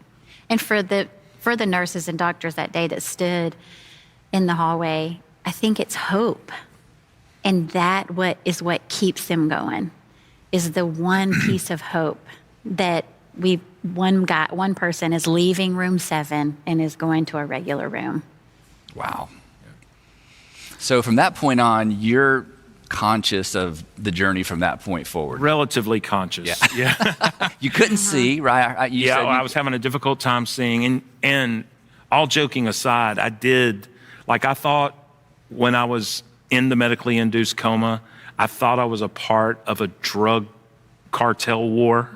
Speaker 3: And for the nurses and doctors that day that stood in the hallway, I think it's hope. And what keeps them going is the one piece of hope that one person is leaving room 7 and is going to a regular room.
Speaker 1: Wow. So from that point on, you're conscious of the journey from that point forward.
Speaker 2: Relatively conscious. Yeah.
Speaker 1: You couldn't see, right?
Speaker 2: I was having a difficult time seeing. And all joking aside, I thought when I was in the medically induced coma, I thought I was a part of a drug cartel war.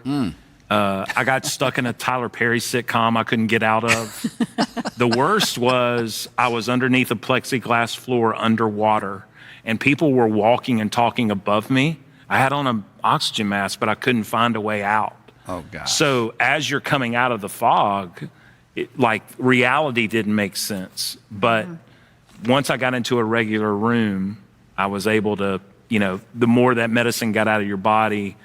Speaker 2: I got stuck in a Tyler Perry sitcom I couldn't get out of. The worst was I was underneath a plexiglass floor underwater, and people were walking and talking above me. I had on an oxygen mask, but I couldn't find a way out.
Speaker 1: Oh, gosh.
Speaker 2: So as you're coming out of the fog, reality didn't make sense. But once I got into a regular room, I was able to, the more that medicine got out of your body,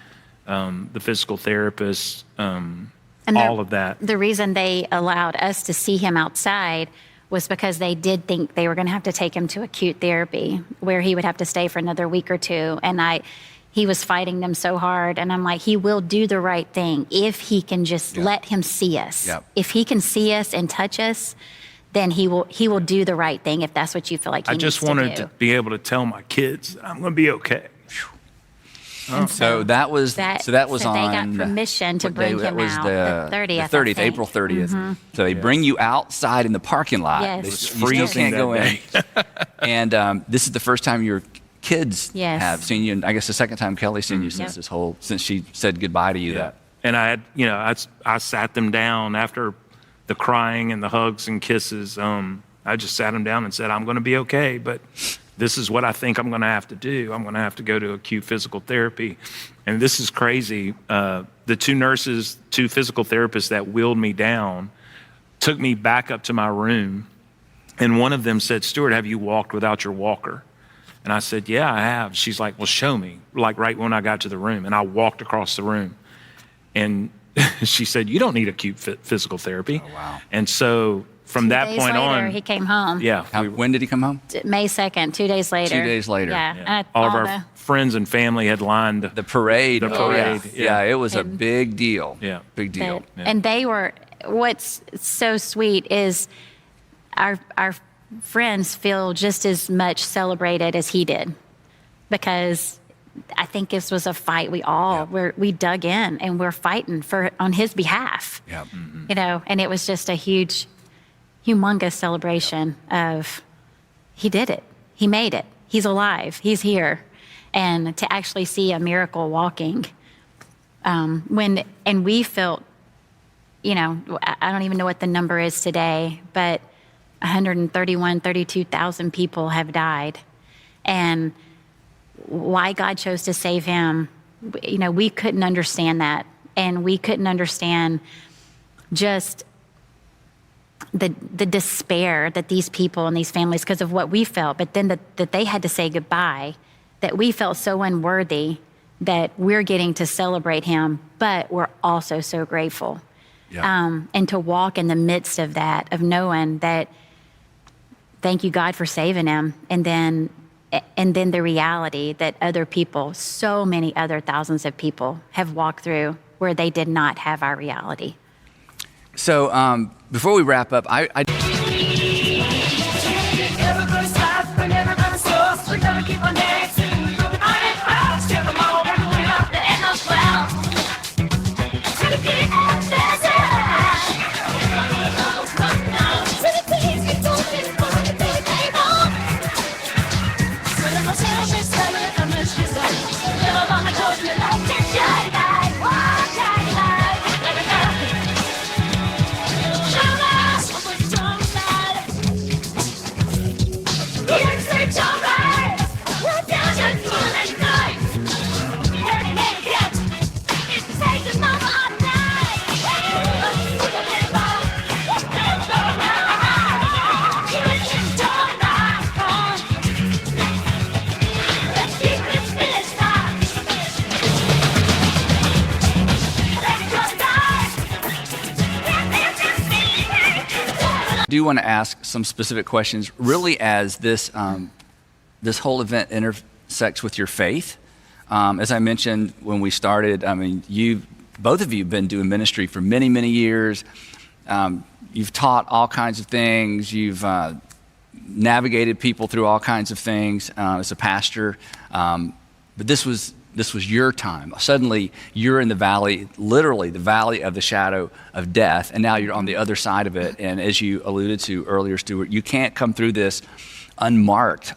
Speaker 2: the physical therapist, all of that.
Speaker 3: The reason they allowed us to see him outside was because they did think they were going to have to take him to acute therapy where he would have to stay for another week or two. And he was fighting them so hard. And I'm like, he will do the right thing if he can just let him see us.
Speaker 1: Yep.
Speaker 3: If he can see us and touch us, then he will do the right thing if that's what you feel like he
Speaker 2: I just
Speaker 3: needs to
Speaker 2: wanted
Speaker 3: do.
Speaker 2: to be able to tell my kids I'm going to be okay.
Speaker 3: And
Speaker 1: So that was
Speaker 3: so
Speaker 1: on.
Speaker 3: they got permission to
Speaker 1: what
Speaker 3: bring
Speaker 1: day? That
Speaker 3: him
Speaker 1: was
Speaker 3: out.
Speaker 1: the
Speaker 3: 30th. I
Speaker 1: 30th,
Speaker 3: think.
Speaker 1: April 30th. So they bring you outside in the parking lot.
Speaker 3: Yes.
Speaker 1: They-
Speaker 3: It was
Speaker 1: you still
Speaker 2: freezing
Speaker 1: can't go in.
Speaker 2: that
Speaker 1: And this is the first time your kids
Speaker 3: Yes.
Speaker 1: have seen you, and I guess the second time Kelly's seen you since since she said goodbye to you. That
Speaker 2: And I had, I sat them down after the crying and the hugs and kisses. I just sat them down and said, I'm going to be okay, but this is what I think I'm going to have to do. I'm going to have to go to acute physical therapy. And this is crazy. The two physical therapists that wheeled me down took me back up to my room. And one of them said, Stuart, have you walked without your walker? And I said, yeah, I have. She's like, well, show me, right when I got to the room. And I walked across the room. And she said, you don't need acute physical therapy.
Speaker 1: Oh, wow.
Speaker 2: And so from that
Speaker 3: 2 days
Speaker 2: point
Speaker 3: later,
Speaker 2: on,
Speaker 3: he came home.
Speaker 2: yeah,
Speaker 1: when did he come home?
Speaker 3: May 2nd, 2 days later.
Speaker 1: 2 days later.
Speaker 3: Yeah.
Speaker 2: all of our friends and family had lined
Speaker 1: The parade.
Speaker 2: The parade,
Speaker 1: Yeah,
Speaker 2: yeah.
Speaker 1: it was a
Speaker 3: And-
Speaker 1: big deal.
Speaker 2: Yeah.
Speaker 1: Big deal.
Speaker 3: And they were, what's so sweet is our friends feel just as much celebrated as he did because I think this was a fight we dug in and we're fighting on his behalf.
Speaker 1: Yeah.
Speaker 3: You know, and it was just a humongous celebration of he did it. He made it. He's alive. He's here. And to actually see a miracle walking, and we felt, you know, I don't even know what the number is today, but 32,000 people have died. And why God chose to save him, you know, we couldn't understand that. And we couldn't understand just the despair that these people and these families, because of what we felt, but then that they had to say goodbye, that we felt so unworthy that we're getting to celebrate him, but we're also so grateful.
Speaker 1: Yeah.
Speaker 3: And to walk in the midst of that, of knowing that, thank you, God, for saving him. And then the reality that other people, so many other thousands of people have walked through where they did not have our reality.
Speaker 1: So before we wrap up, I do want to ask some specific questions, really, as this whole event intersects with your faith. As I mentioned when we started, I mean, both of you have been doing ministry for many, many years. You've taught all kinds of things. You've navigated people through all kinds of things as a pastor. But this was your time. Suddenly, you're in the valley, literally the valley of the shadow of death, and now you're on the other side of it. And as you alluded to earlier, Stuart, you can't come through this unmarked.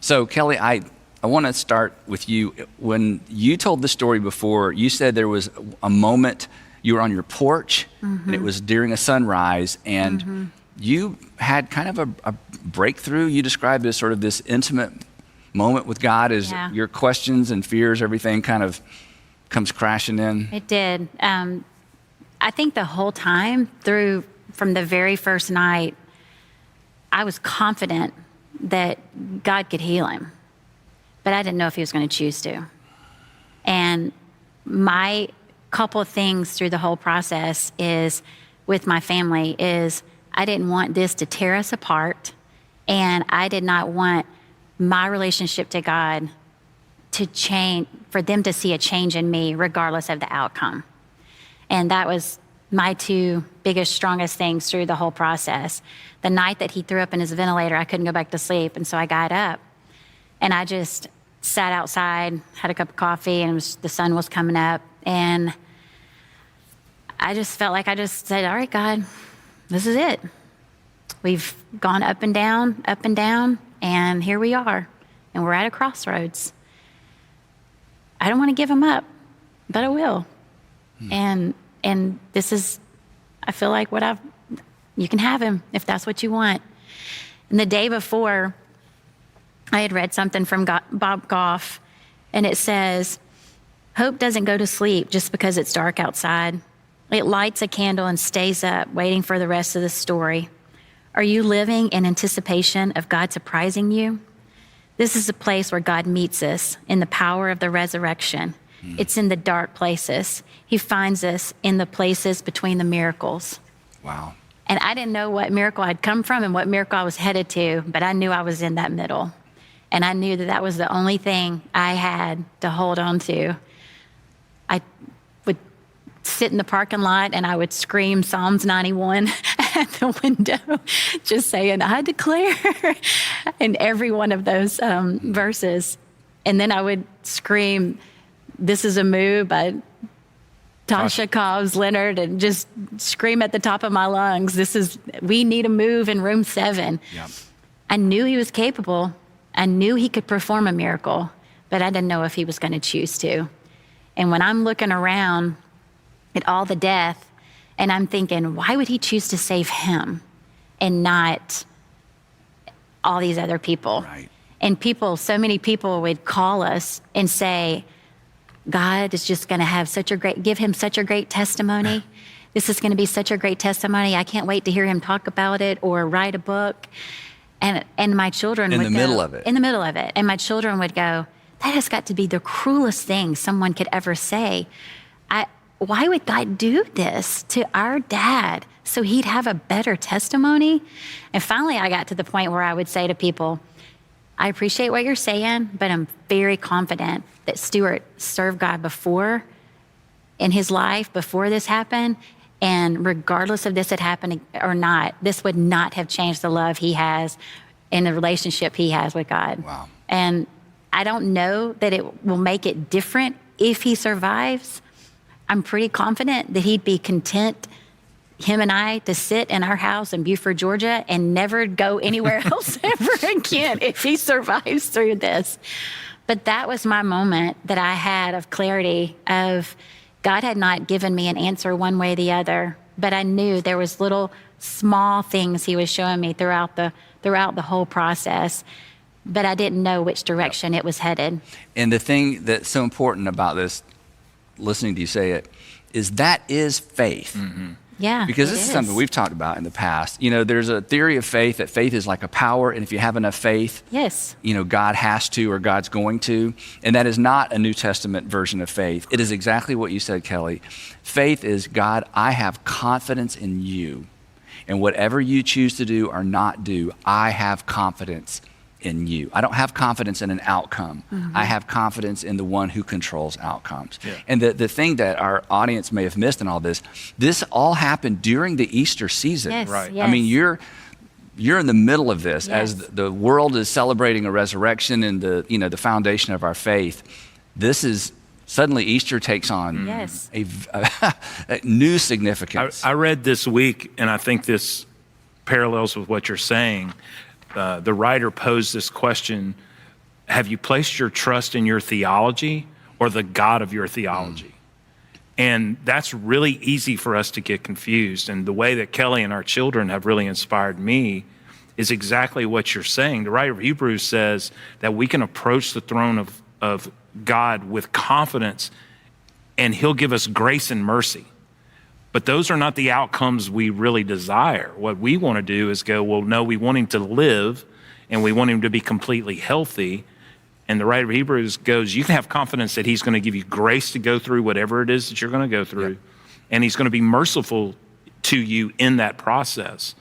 Speaker 1: So, Kellee, I want to start with you. When you told the story before, you said there was a moment you were on your porch, and it was during a sunrise, and you had kind of a breakthrough. You described it as sort of this intimate moment with God as your questions and fears, everything kind of comes crashing in.
Speaker 3: It did. I think the whole time from the very first night, I was confident that God could heal him, but I didn't know if he was going to choose to. And my couple of things through the whole process is, with my family, is I didn't want this to tear us apart, and I did not want my relationship to God to change, for them to see a change in me regardless of the outcome. And that was my two biggest, strongest things through the whole process. The night that he threw up in his ventilator, I couldn't go back to sleep, and so I got up and I just sat outside, had a cup of coffee, and the sun was coming up, and I just felt like I just said, all right, God, this is it. We've gone up and down, and here we are, and we're at a crossroads. I don't want to give him up, but I will. And this is, I feel like you can have him if that's what you want. And the day before, I had read something from Bob Goff, and it says, hope doesn't go to sleep just because it's dark outside. It lights a candle and stays up, waiting for the rest of the story. Are you living in anticipation of God surprising you? This is a place where God meets us in the power of the resurrection. It's in the dark places. He finds us in the places between the miracles.
Speaker 1: Wow.
Speaker 3: And I didn't know what miracle I'd come from and what miracle I was headed to, but I knew I was in that middle. And I knew that was the only thing I had to hold on to. I would sit in the parking lot and I would scream Psalms 91 at the window, just saying, I declare, in every one of those verses. And then I would scream, "This is a moo" by Tasha Cobbs Leonard, and just scream at the top of my lungs, "We need a move in room 7.
Speaker 1: Yeah.
Speaker 3: I knew he was capable. I knew he could perform a miracle, but I didn't know if he was going to choose to. And when I'm looking around at all the death, and I'm thinking, why would he choose to save him and not all these other people?
Speaker 1: Right.
Speaker 3: And so many people would call us and say, God is just going to give him such a great testimony. This is going to be such a great testimony. I can't wait to hear him talk about it or write a book. And my children would go.
Speaker 1: In the middle of it.
Speaker 3: In the middle of it. And my children would go, that has got to be the cruelest thing someone could ever say. Why would God do this to our dad so he'd have a better testimony? And finally, I got to the point where I would say to people, I appreciate what you're saying, but I'm very confident that Stuart served God before in his life, before this happened. And regardless of this had happened or not, this would not have changed the love he has and the relationship he has with God.
Speaker 1: Wow.
Speaker 3: And I don't know that it will make it different if he survives. I'm pretty confident that he'd be content, him and I, to sit in our house in Beaufort, Georgia, and never go anywhere else ever again if he survives through this. But that was my moment that I had of clarity of God had not given me an answer one way or the other, but I knew there was little small things he was showing me throughout the whole process, but I didn't know which direction it was headed.
Speaker 1: And the thing that's so important about this, listening to you say it, is that is faith.
Speaker 2: Mm-hmm.
Speaker 3: Yeah,
Speaker 1: because this is something we've talked about in the past. You know, there's a theory of faith that faith is like a power, and if you have enough faith,
Speaker 3: yes,
Speaker 1: you know, God has to or God's going to. And that is not a New Testament version of faith. It is exactly what you said, Kellee. Faith is, God, I have confidence in you. And whatever you choose to do or not do, I have confidence in you. I don't have confidence in an outcome. I have confidence in the one who controls outcomes. Yeah. And the thing that our audience may have missed in all this all happened during the Easter season.
Speaker 3: Yes,
Speaker 2: right.
Speaker 3: Yes.
Speaker 1: I mean, you're in the middle of this
Speaker 3: Yes.
Speaker 1: as the world is celebrating a resurrection and the foundation of our faith. This is suddenly Easter takes on
Speaker 3: Yes.
Speaker 1: a new significance.
Speaker 2: I read this week, and I think this parallels with what you're saying. The writer posed this question: have you placed your trust in your theology or the God of your theology? And that's really easy for us to get confused. And the way that Kellee and our children have really inspired me is exactly what you're saying. The writer of Hebrews says that we can approach the throne of God with confidence, and he'll give us grace and mercy. But those are not the outcomes we really desire. What we want to do is go, well, no, we want him to live, and we want him to be completely healthy. And the writer of Hebrews goes, you can have confidence that he's going to give you grace to go through whatever it is that you're going to go through. Yep. And he's going to be merciful to you in that process.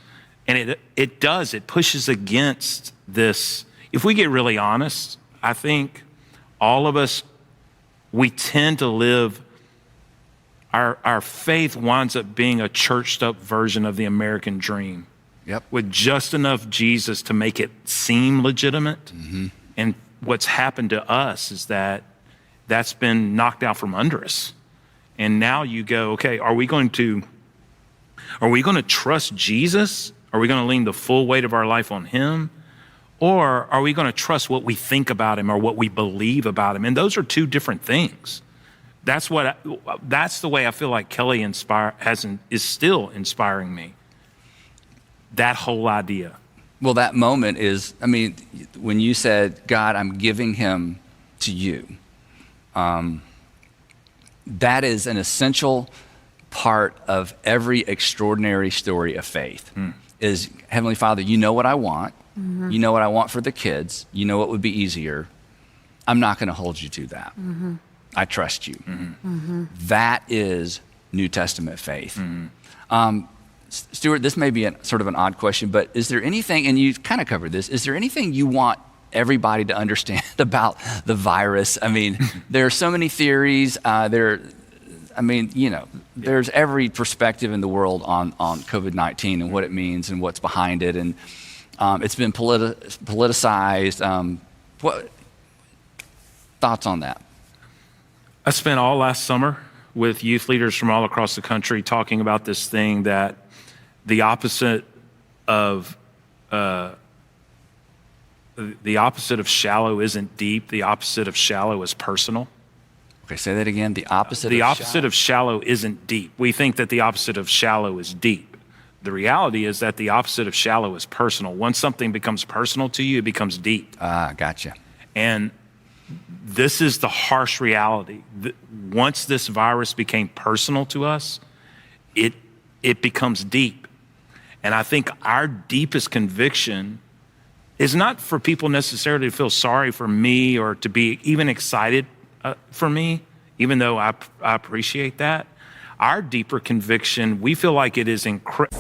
Speaker 2: And it pushes against this. If we get really honest, I think all of us, we tend to live, our faith winds up being a churched up version of the American dream.
Speaker 1: Yep.
Speaker 2: With just enough Jesus to make it seem legitimate. Mm-hmm. And what's happened to us is that that's been knocked out from under us. And now you go, okay, are we going to trust Jesus? Are we going to lean the full weight of our life on him? Or are we going to trust what we think about him or what we believe about him? And those are two different things. That's the way I feel like Kellee is still inspiring me. That whole idea.
Speaker 1: Well, that moment is, I mean, when you said, God, I'm giving him to you, that is an essential part of every extraordinary story of faith. Is, Heavenly Father, you know what I want. Mm-hmm. You know what I want for the kids. You know what would be easier. I'm not going to hold you to that. Mm-hmm. I trust you. Mm-hmm. Mm-hmm. That is New Testament faith. Mm-hmm. Stuart, this may be sort of an odd question, but is there anything, and you kind of covered this, is there anything you want everybody to understand about the virus? I mean, there are so many theories. There's every perspective in the world on COVID-19 and what it means and what's behind it. And Thoughts on that?
Speaker 2: I spent all last summer with youth leaders from all across the country talking about this thing that the opposite of shallow isn't deep. The opposite of shallow is personal.
Speaker 1: Okay, say that again. The opposite
Speaker 2: of shallow isn't deep. We think that the opposite of shallow is deep. The reality is that the opposite of shallow is personal. Once something becomes personal to you, it becomes deep.
Speaker 1: Gotcha.
Speaker 2: And this is the harsh reality. Once this virus became personal to us, it becomes deep. And I think our deepest conviction is not for people necessarily to feel sorry for me or to be even excited for me, even though I appreciate that. Our deeper conviction, we feel like it is incredible.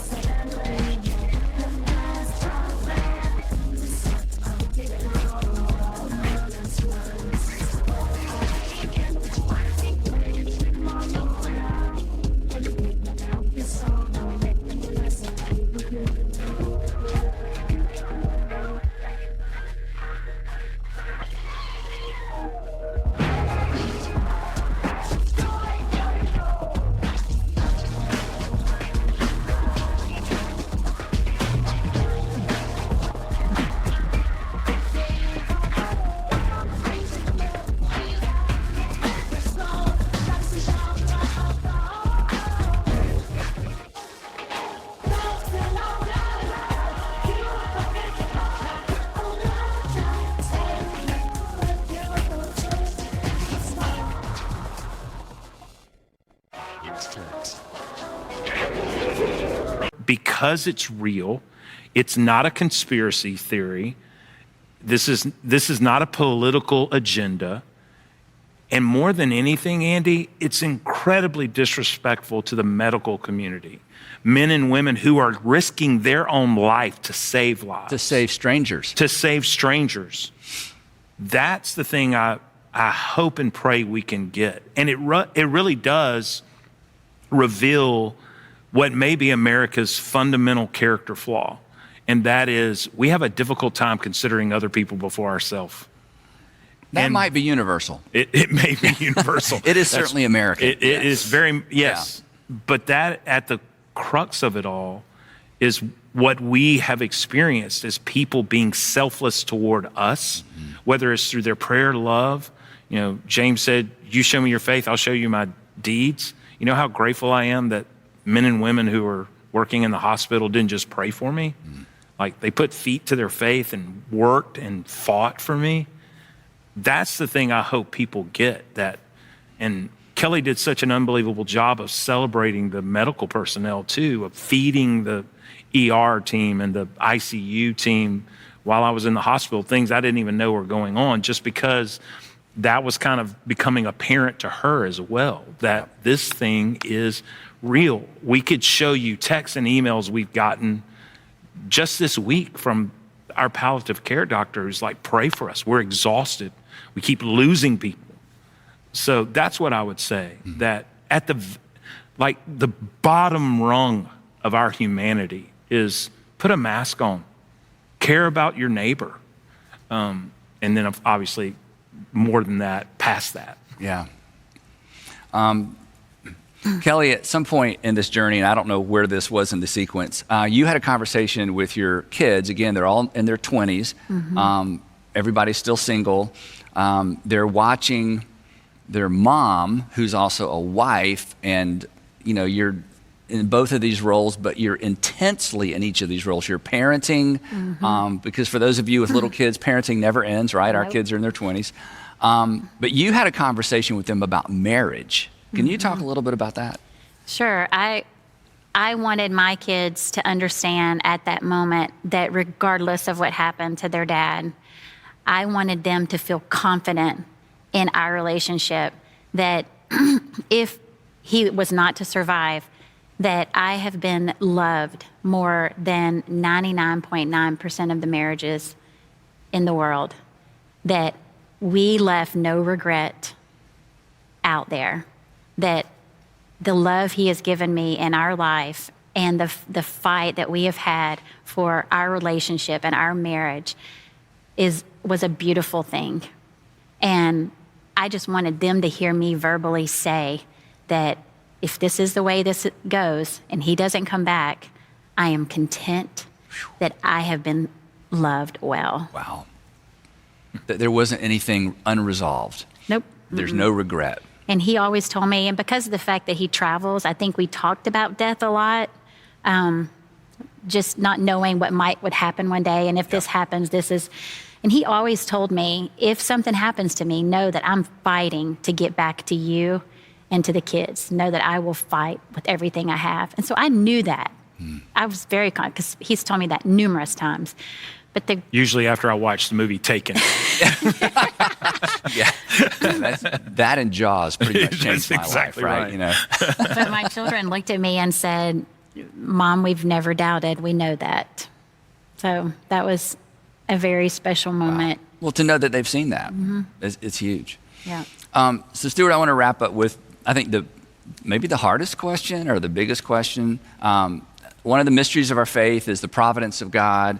Speaker 2: Because it's real, it's not a conspiracy theory. This is not a political agenda. And more than anything, Andy, it's incredibly disrespectful to the medical community. Men and women who are risking their own life to save lives.
Speaker 1: To save strangers.
Speaker 2: To save strangers. That's the thing I hope and pray we can get. And it really does reveal what may be America's fundamental character flaw. And that is, we have a difficult time considering other people before ourselves.
Speaker 1: That might be universal.
Speaker 2: It may be universal.
Speaker 1: It is certainly American.
Speaker 2: It is very, yes. Yeah. But that, at the crux of it all, is what we have experienced as people being selfless toward us, whether it's through their prayer, love. You know, James said, you show me your faith, I'll show you my deeds. You know how grateful I am that men and women who are working in the hospital didn't just pray for me. Like, they put feet to their faith and worked and fought for me. That's the thing I hope people get. That, and Kellee did such an unbelievable job of celebrating the medical personnel too, of feeding the ER team and the ICU team while I was in the hospital, things I didn't even know were going on, just because that was kind of becoming apparent to her as well, that this thing is real. We could show you texts and emails we've gotten just this week from our palliative care doctor who's like, pray for us. We're exhausted. We keep losing people. So that's what I would say, that at the bottom rung of our humanity is put a mask on, care about your neighbor. And then obviously more than that, past that.
Speaker 1: Yeah. Kellee, at some point in this journey, and I don't know where this was in the sequence, you had a conversation with your kids. Again, they're all in their 20s. Everybody's still single. They're watching their mom, who's also a wife, and you know, you're in both of these roles, but you're intensely in each of these roles. You're parenting, because for those of you with little kids, parenting never ends, right? Our kids are in their 20s. But you had a conversation with them about marriage. Can you talk a little bit about that?
Speaker 3: Sure. I wanted my kids to understand at that moment that regardless of what happened to their dad, I wanted them to feel confident in our relationship, that if he was not to survive, that I have been loved more than 99.9% of the marriages in the world, that we left no regret out there, that the love he has given me in our life and the fight that we have had for our relationship and our marriage was a beautiful thing. And I just wanted them to hear me verbally say that if this is the way this goes and he doesn't come back, I am content that I have been loved well.
Speaker 1: Wow. There wasn't anything unresolved.
Speaker 3: Nope.
Speaker 1: There's no regret.
Speaker 3: And he always told me, and because of the fact that he travels, I think we talked about death a lot, just not knowing what would happen one day. And if this happens, and he always told me, if something happens to me, know that I'm fighting to get back to you and to the kids. Know that I will fight with everything I have. And so I knew that. I was very confident because he's told me that numerous times. But
Speaker 2: Usually after I watch the movie Taken.
Speaker 1: Yeah, that and Jaws pretty much changed my
Speaker 2: exactly
Speaker 1: life, right?
Speaker 3: But my children looked at me and said, Mom, we've never doubted. We know that. So that was a very special moment.
Speaker 1: Wow. Well, to know that they've seen that, it's huge.
Speaker 3: Yeah.
Speaker 1: So Stuart, I want to wrap up with, I think maybe the hardest question or the biggest question. One of the mysteries of our faith is the providence of God.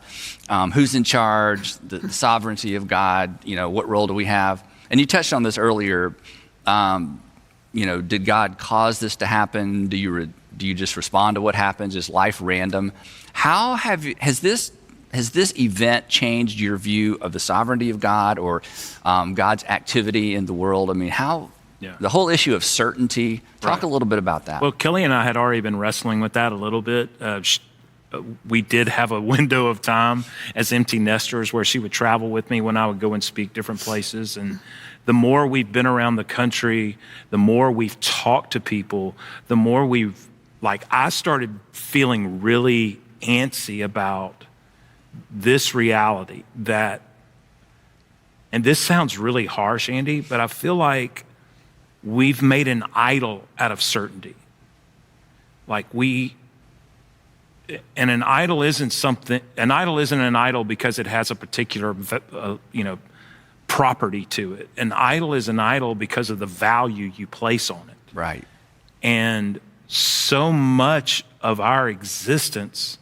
Speaker 1: Who's in charge? The sovereignty of God. What role do we have? And you touched on this earlier. Did God cause this to happen? Do you just respond to what happens? Is life random? How has this event changed your view of the sovereignty of God or God's activity in the world? I mean, the whole issue of certainty. Talk a little bit about that.
Speaker 2: Well, Kellee and I had already been wrestling with that a little bit. We did have a window of time as empty nesters where she would travel with me when I would go and speak different places. And the more we've been around the country, the more we've talked to people, the more I started feeling really antsy about this reality that, and this sounds really harsh, Andy, but I feel like we've made an idol out of certainty. And an idol isn't an idol because it has a particular, property to it. An idol is an idol because of the value you place on it.
Speaker 1: Right.
Speaker 2: And so much of our existence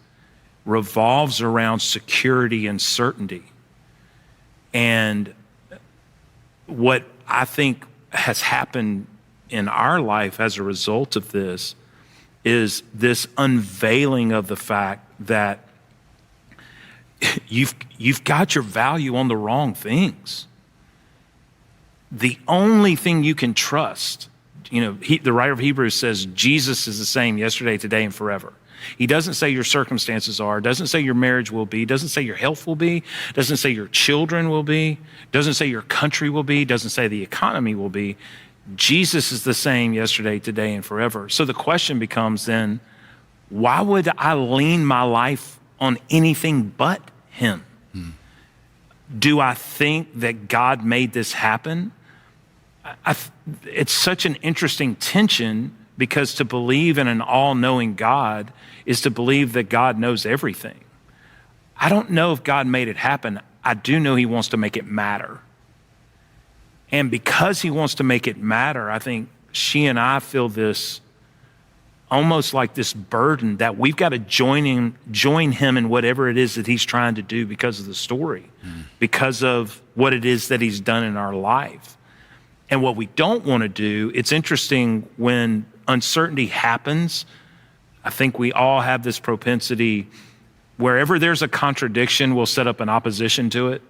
Speaker 2: revolves around security and certainty. And what I think has happened in our life as a result of this is this unveiling of the fact that you've got your value on the wrong things. The only thing you can trust, the writer of Hebrews says Jesus is the same yesterday, today, and forever. He doesn't say your circumstances are, doesn't say your marriage will be, doesn't say your health will be, doesn't say your children will be, doesn't say your country will be, doesn't say the economy will be. Jesus is the same yesterday, today, and forever. So the question becomes then, why would I lean my life on anything but him? Do I think that God made this happen? It's such an interesting tension because to believe in an all-knowing God is to believe that God knows everything. I don't know if God made it happen. I do know he wants to make it matter. And because he wants to make it matter, I think she and I feel this almost like this burden that we've got to join him in whatever it is that he's trying to do because of the story, because of what it is that he's done in our life. And what we don't want to do, it's interesting when uncertainty happens, I think we all have this propensity, wherever there's a contradiction, we'll set up an opposition to it.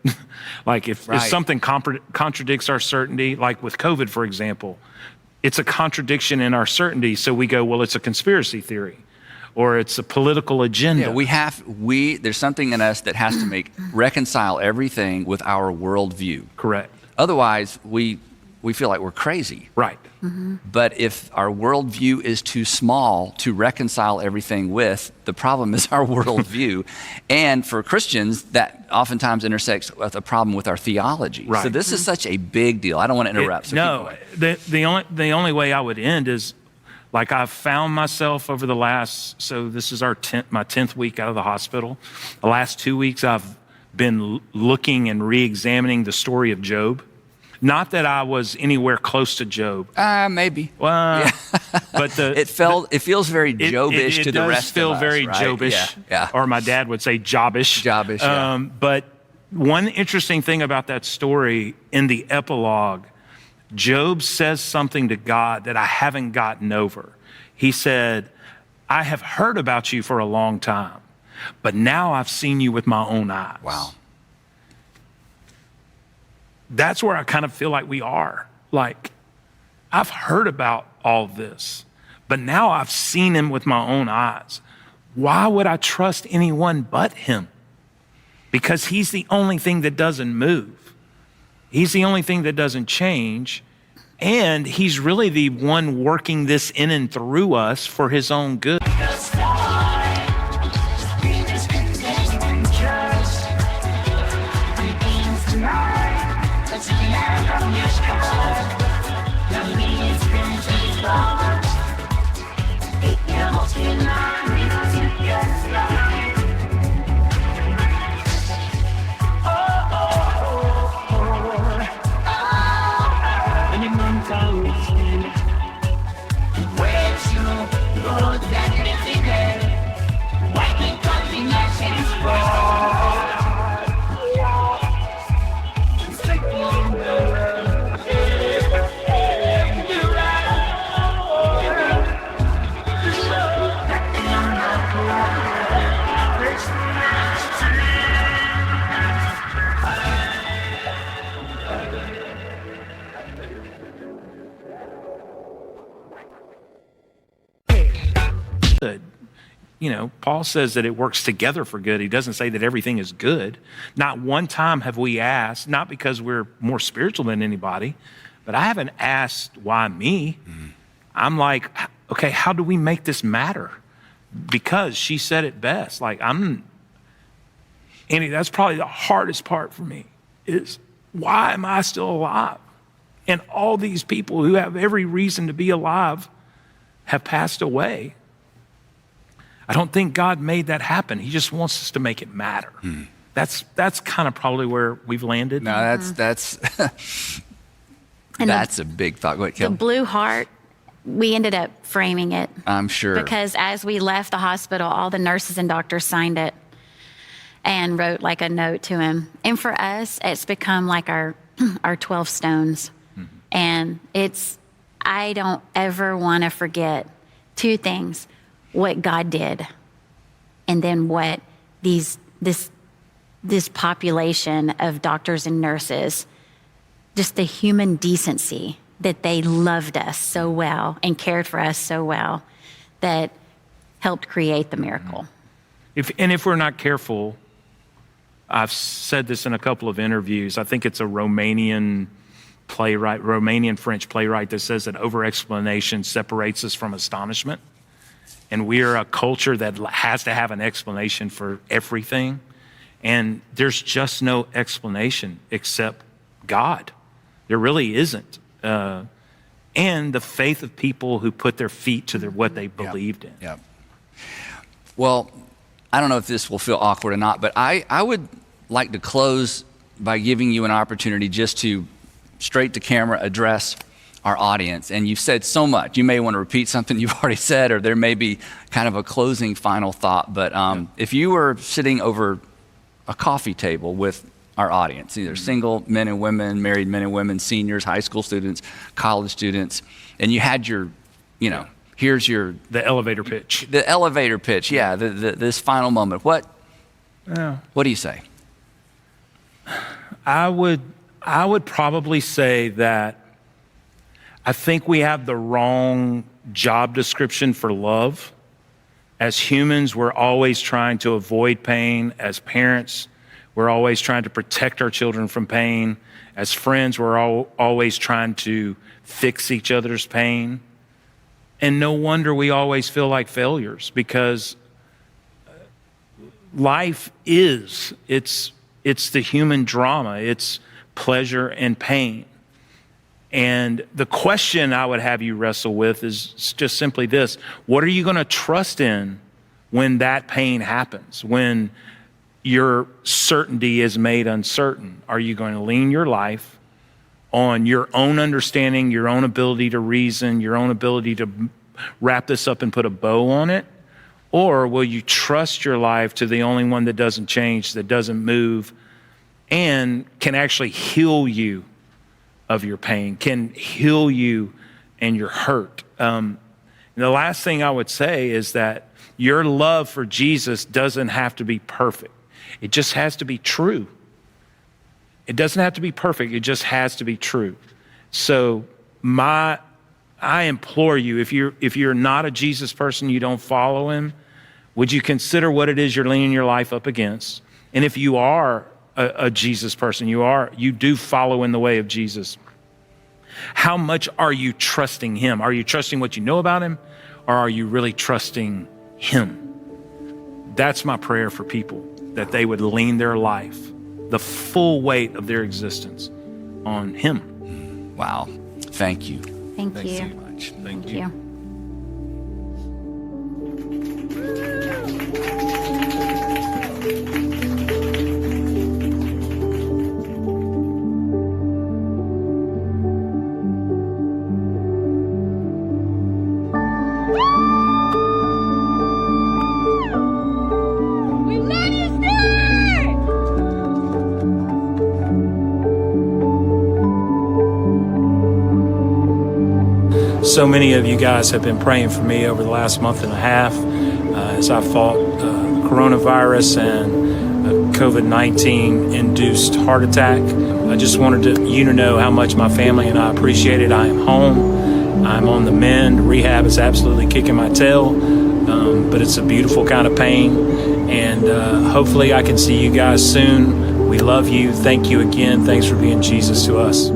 Speaker 2: Like if something contradicts our certainty, like with COVID, for example, it's a contradiction in our certainty. So we go, well, it's a conspiracy theory or it's a political agenda.
Speaker 1: Yeah, there's something in us that has to reconcile everything with our worldview.
Speaker 2: Correct.
Speaker 1: Otherwise, we feel like we're crazy.
Speaker 2: Right.
Speaker 1: But if our worldview is too small to reconcile everything with, the problem is our worldview. And for Christians, that oftentimes intersects with a problem with our theology.
Speaker 2: Right.
Speaker 1: So this is such a big deal. I don't want to interrupt.
Speaker 2: The only way I would end is, like, I've found myself over the last, so this is my 10th week out of the hospital. The last 2 weeks I've been looking and re-examining the story of Job. Not that I was anywhere close to Job.
Speaker 1: Maybe.
Speaker 2: Well,
Speaker 1: yeah.
Speaker 2: But
Speaker 1: it feels very Job-ish to the rest of us.
Speaker 2: It does feel very
Speaker 1: right?
Speaker 2: Job-ish,
Speaker 1: yeah.
Speaker 2: or my dad would say Job-ish.
Speaker 1: Job-ish, yeah.
Speaker 2: But one interesting thing about that story, in the epilogue, Job says something to God that I haven't gotten over. He said, I have heard about you for a long time, but now I've seen you with my own eyes.
Speaker 1: Wow.
Speaker 2: That's where I kind of feel like we are. Like, I've heard about all this, but now I've seen him with my own eyes. Why would I trust anyone but him? Because he's the only thing that doesn't move. He's the only thing that doesn't change. And he's really the one working this in and through us for his own good. You know, Paul says that it works together for good. He doesn't say that everything is good. Not one time have we asked, not because we're more spiritual than anybody, but I haven't asked why me. I'm like, okay, how do we make this matter? Because she said it best. Like, Andy, that's probably the hardest part for me is why am I still alive? And all these people who have every reason to be alive have passed away. I don't think God made that happen. He just wants us to make it matter. That's kind of probably where we've landed.
Speaker 1: No, that's
Speaker 3: And
Speaker 1: that's a big thought. Go ahead,
Speaker 3: The
Speaker 1: Kelly.
Speaker 3: blue heart, we ended up framing it.
Speaker 1: I'm sure.
Speaker 3: Because as we left the hospital, all the nurses and doctors signed it and wrote like a note to him. And for us, it's become like our 12 stones. And I don't ever want to forget two things: what God did, and then what this population of doctors and nurses, just the human decency that they loved us so well and cared for us so well, that helped create the miracle.
Speaker 2: If we're not careful, I've said this in a couple of interviews, I think it's a Romanian French playwright that says that over-explanation separates us from astonishment. And we're a culture that has to have an explanation for everything. And there's just no explanation except God. There really isn't. And the faith of people who put their feet to what they believed in.
Speaker 1: Yeah. Well, I don't know if this will feel awkward or not, but I would like to close by giving you an opportunity just to straight to camera address our audience. And you've said so much. You may want to repeat something you've already said, or there may be kind of a closing final thought. But if you were sitting over a coffee table with our audience, either single men and women, married men and women, seniors, high school students, college students, and you had your, here's your...
Speaker 2: The elevator pitch.
Speaker 1: The elevator pitch, yeah, this final moment. What do you say?
Speaker 2: I would probably say that I think we have the wrong job description for love. As humans, we're always trying to avoid pain. As parents, we're always trying to protect our children from pain. As friends, we're always trying to fix each other's pain. And no wonder we always feel like failures, because life it's the human drama. It's pleasure and pain. And the question I would have you wrestle with is just simply this: what are you going to trust in when that pain happens, when your certainty is made uncertain? Are you going to lean your life on your own understanding, your own ability to reason, your own ability to wrap this up and put a bow on it? Or will you trust your life to the only one that doesn't change, that doesn't move, and can actually heal you of your pain, can heal you and your hurt. And the last thing I would say is that your love for Jesus doesn't have to be perfect. It just has to be true. It doesn't have to be perfect. It just has to be true. So I implore you, if you're not a Jesus person, you don't follow him, would you consider what it is you're leaning your life up against? And if you are a Jesus person, you do follow in the way of Jesus, how much are you trusting him? Are you trusting what you know about him, or are you really trusting him? That's my prayer for people, that they would lean their life, the full weight of their existence, on him.
Speaker 1: Wow. Thank you.
Speaker 3: Thank
Speaker 1: Thanks
Speaker 3: you.
Speaker 1: so much.
Speaker 3: Thank you.
Speaker 7: We love you, Stuart!
Speaker 2: So many of you guys have been praying for me over the last month and a half as I fought coronavirus and COVID-19 induced heart attack. I just wanted you to know how much my family and I appreciate it. I am home. I'm on the mend. Rehab is absolutely kicking my tail, but it's a beautiful kind of pain. And hopefully I can see you guys soon. We love you. Thank you again. Thanks for being Jesus to us.